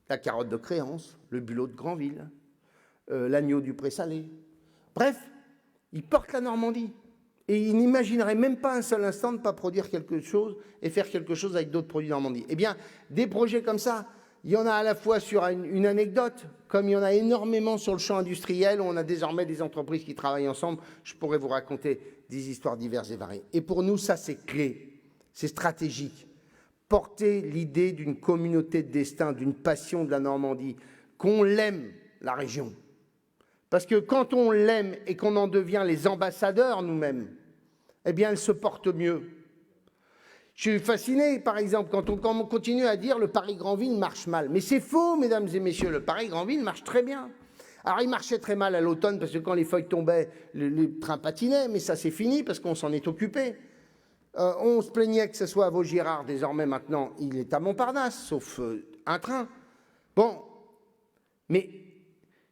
La carotte de Créance, le bulot de Granville, l'agneau du Pré-Salé. Bref, il porte la Normandie. Et il n'imaginerait même pas un seul instant de ne pas produire quelque chose et faire quelque chose avec d'autres produits Normandie. Eh bien, des projets comme ça, il y en a à la fois sur une anecdote, comme il y en a énormément sur le champ industriel, où on a désormais des entreprises qui travaillent ensemble. Je pourrais vous raconter des histoires diverses et variées. Et pour nous, ça, c'est clé, c'est stratégique. Porter l'idée d'une communauté de destin, d'une passion de la Normandie, qu'on l'aime, la région. Parce que quand on l'aime et qu'on en devient les ambassadeurs nous-mêmes, eh bien, elle se porte mieux. Je suis fasciné, par exemple, quand on continue à dire le Paris-Granville marche mal. Mais c'est faux, mesdames et messieurs, le Paris-Granville marche très bien. Alors, il marchait très mal à l'automne parce que quand les feuilles tombaient, les trains patinaient, mais ça c'est fini parce qu'on s'en est occupé. On se plaignait que ce soit à Vaugirard, désormais maintenant, il est à Montparnasse, sauf un train. Bon, mais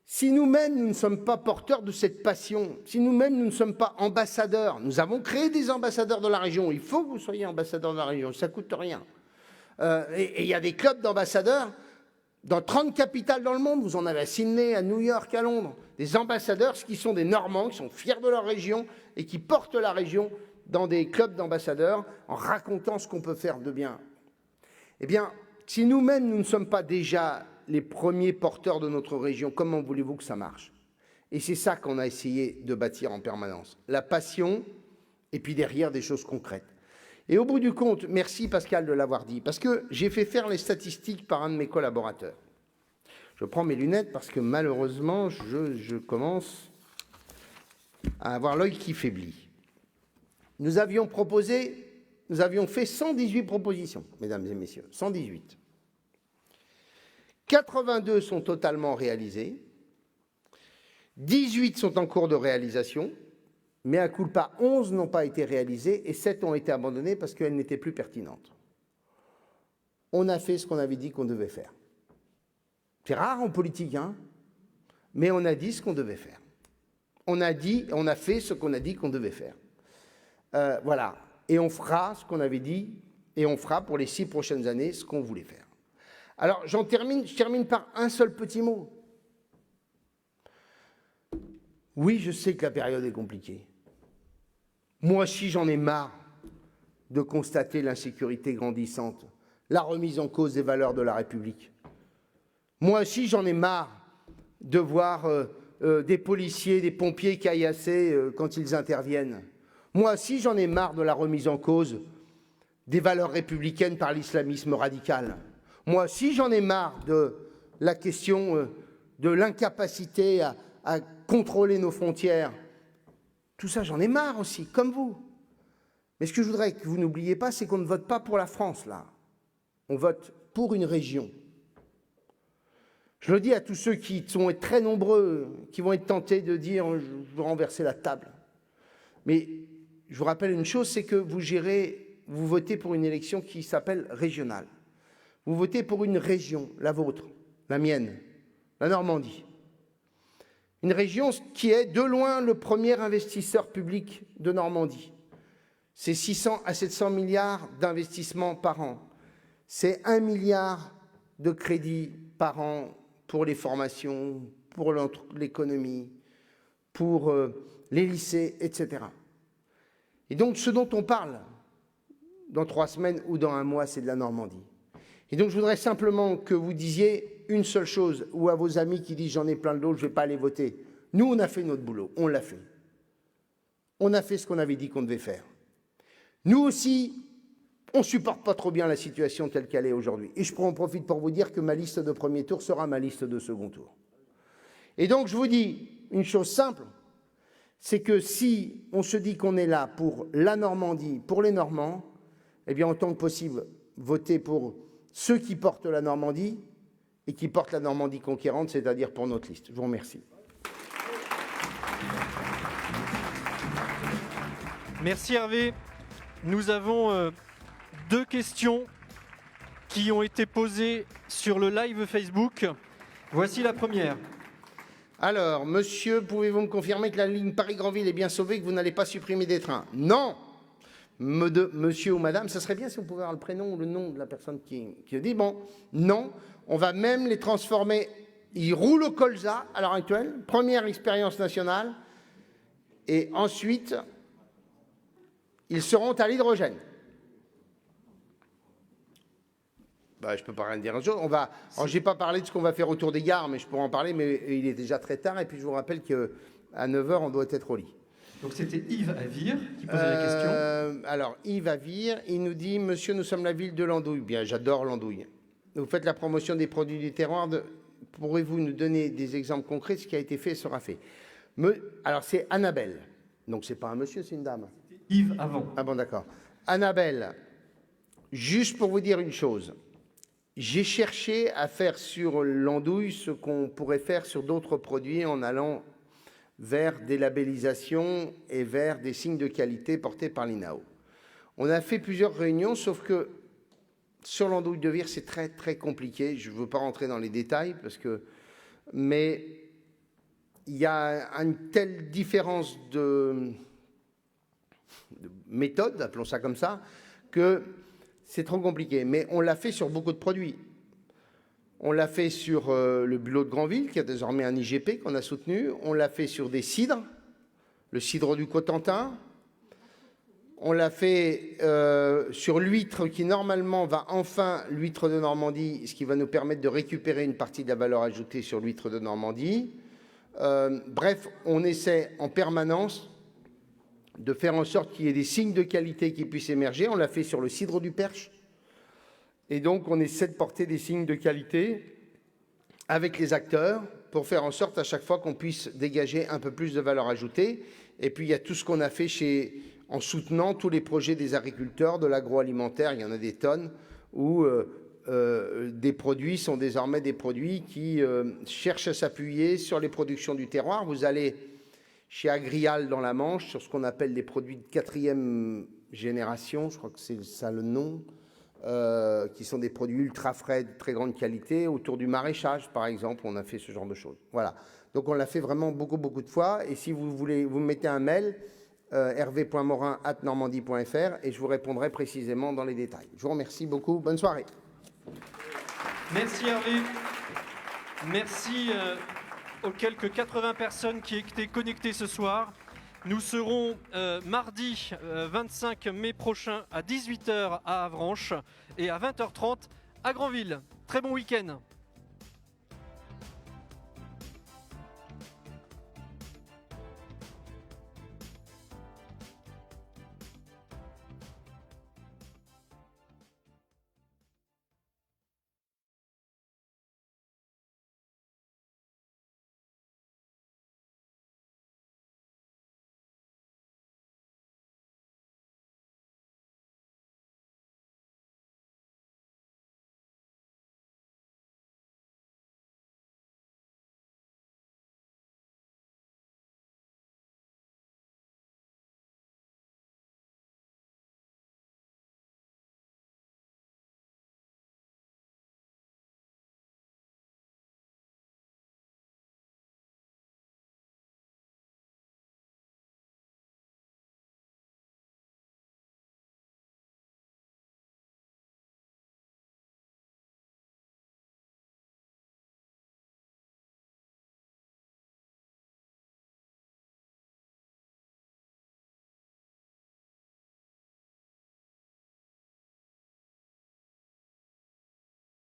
si nous-mêmes, nous ne sommes pas porteurs de cette passion, si nous-mêmes, nous ne sommes pas ambassadeurs, nous avons créé des ambassadeurs de la région, il faut que vous soyez ambassadeurs de la région, ça ne coûte rien. Et il y a des clubs d'ambassadeurs dans 30 capitales dans le monde, vous en avez à Sydney, à New York, à Londres, des ambassadeurs qui sont des Normands, qui sont fiers de leur région et qui portent la région dans des clubs d'ambassadeurs en racontant ce qu'on peut faire de bien. Eh bien, si nous-mêmes, nous ne sommes pas déjà les premiers porteurs de notre région, comment voulez-vous que ça marche? Et c'est ça qu'on a essayé de bâtir en permanence. La passion, et puis derrière des choses concrètes. Et au bout du compte, merci Pascal de l'avoir dit, parce que j'ai fait faire les statistiques par un de mes collaborateurs. Je prends mes lunettes parce que malheureusement, je commence à avoir l'œil qui faiblit. Nous avions fait 118 propositions, mesdames et messieurs, 118. 82 sont totalement réalisées, 18 sont en cours de réalisation, mais à culpa, 11 n'ont pas été réalisées et 7 ont été abandonnées parce qu'elles n'étaient plus pertinentes. On a fait ce qu'on avait dit qu'on devait faire. C'est rare en politique, hein, mais on a dit ce qu'on devait faire. On a fait ce qu'on a dit qu'on devait faire. Voilà. Et on fera ce qu'on avait dit, et on fera pour les 6 prochaines années ce qu'on voulait faire. Alors, je termine par un seul petit mot. Oui, je sais que la période est compliquée. Moi aussi, j'en ai marre de constater l'insécurité grandissante, la remise en cause des valeurs de la République. Moi aussi, j'en ai marre de voir des policiers, des pompiers caillasser quand ils interviennent. Moi aussi, j'en ai marre de la remise en cause des valeurs républicaines par l'islamisme radical. Moi aussi, j'en ai marre de la question de l'incapacité à contrôler nos frontières. Tout ça, j'en ai marre aussi, comme vous. Mais ce que je voudrais que vous n'oubliez pas, c'est qu'on ne vote pas pour la France, là. On vote pour une région. Je le dis à tous ceux qui sont très nombreux, qui vont être tentés de dire « je veux renverser la table ». Mais je vous rappelle une chose, c'est que vous votez pour une élection qui s'appelle régionale. Vous votez pour une région, la vôtre, la mienne, la Normandie. Une région qui est de loin le premier investisseur public de Normandie. C'est 600 à 700 milliards d'investissements par an. C'est 1 milliard de crédits par an pour les formations, pour l'économie, pour les lycées, etc. Et donc, ce dont on parle dans 3 semaines ou dans 1 mois, c'est de la Normandie. Et donc, je voudrais simplement que vous disiez une seule chose, ou à vos amis qui disent « j'en ai plein le dos, je ne vais pas aller voter ». Nous, on a fait notre boulot, on l'a fait. On a fait ce qu'on avait dit qu'on devait faire. Nous aussi, on ne supporte pas trop bien la situation telle qu'elle est aujourd'hui. Et je en profite pour vous dire que ma liste de premier tour sera ma liste de second tour. Et donc, je vous dis une chose simple, c'est que si on se dit qu'on est là pour la Normandie, pour les Normands, eh bien, autant que possible, votez pour ceux qui portent la Normandie et qui portent la Normandie conquérante, c'est-à-dire pour notre liste. Je vous remercie. Merci Hervé. Nous avons 2 questions qui ont été posées sur le live Facebook. Voici la première. Alors, monsieur, pouvez-vous me confirmer que la ligne Paris-Granville est bien sauvée, que vous n'allez pas supprimer des trains? Non. Monsieur ou madame, ça serait bien si on pouvait avoir le prénom ou le nom de la personne qui dit. Bon, non, on va même les transformer. Ils roulent au colza à l'heure actuelle, première expérience nationale, et ensuite, ils seront à l'hydrogène. Je ne peux pas rien dire autre chose. Je n'ai pas parlé de ce qu'on va faire autour des gares, mais je pourrais en parler, mais il est déjà très tard. Et puis je vous rappelle qu'à 9h, on doit être au lit. Donc c'était Yves Avir qui posait la question. Alors, Yves Avir, il nous dit « Monsieur, nous sommes la ville de l'andouille ». Bien, j'adore l'andouille. Vous faites la promotion des produits du terroir. Pourrez-vous nous donner des exemples concrets de ce qui a été fait et sera fait? Alors, c'est Annabelle. Donc, ce n'est pas un monsieur, c'est une dame. Yves avant. Ah bon, d'accord. Annabelle, juste pour vous dire une chose. J'ai cherché à faire sur l'andouille ce qu'on pourrait faire sur d'autres produits en allant vers des labellisations et vers des signes de qualité portés par l'INAO. On a fait plusieurs réunions, sauf que sur l'andouille de Vire, c'est très très compliqué. Je ne veux pas rentrer dans les détails, mais il y a une telle différence de méthode, appelons ça comme ça, que c'est trop compliqué. Mais on l'a fait sur beaucoup de produits. On l'a fait sur le Bulot de Granville, qui a désormais un IGP qu'on a soutenu. On l'a fait sur des cidres, le cidre du Cotentin. On l'a fait sur l'huître, qui normalement va enfin, l'huître de Normandie, ce qui va nous permettre de récupérer une partie de la valeur ajoutée sur l'huître de Normandie. Bref, on essaie en permanence de faire en sorte qu'il y ait des signes de qualité qui puissent émerger. On l'a fait sur le cidre du Perche. Et donc, on essaie de porter des signes de qualité avec les acteurs pour faire en sorte à chaque fois qu'on puisse dégager un peu plus de valeur ajoutée. Et puis, il y a tout ce qu'on a fait en soutenant tous les projets des agriculteurs, de l'agroalimentaire, il y en a des tonnes, où des produits sont désormais des produits qui cherchent à s'appuyer sur les productions du terroir. Vous allez chez Agrial dans la Manche, sur ce qu'on appelle des produits de 4e génération, je crois que c'est ça le nom, qui sont des produits ultra frais, de très grande qualité. Autour du maraîchage, par exemple, on a fait ce genre de choses. Voilà. Donc, on l'a fait vraiment beaucoup, beaucoup de fois. Et si vous voulez, vous me mettez un mail, hervé.morin@normandie.fr, et je vous répondrai précisément dans les détails. Je vous remercie beaucoup. Bonne soirée. Merci Hervé. Merci aux quelques 80 personnes qui étaient connectées ce soir. Nous serons mardi 25 mai prochain à 18h à Avranches et à 20h30 à Granville. Très bon week-end.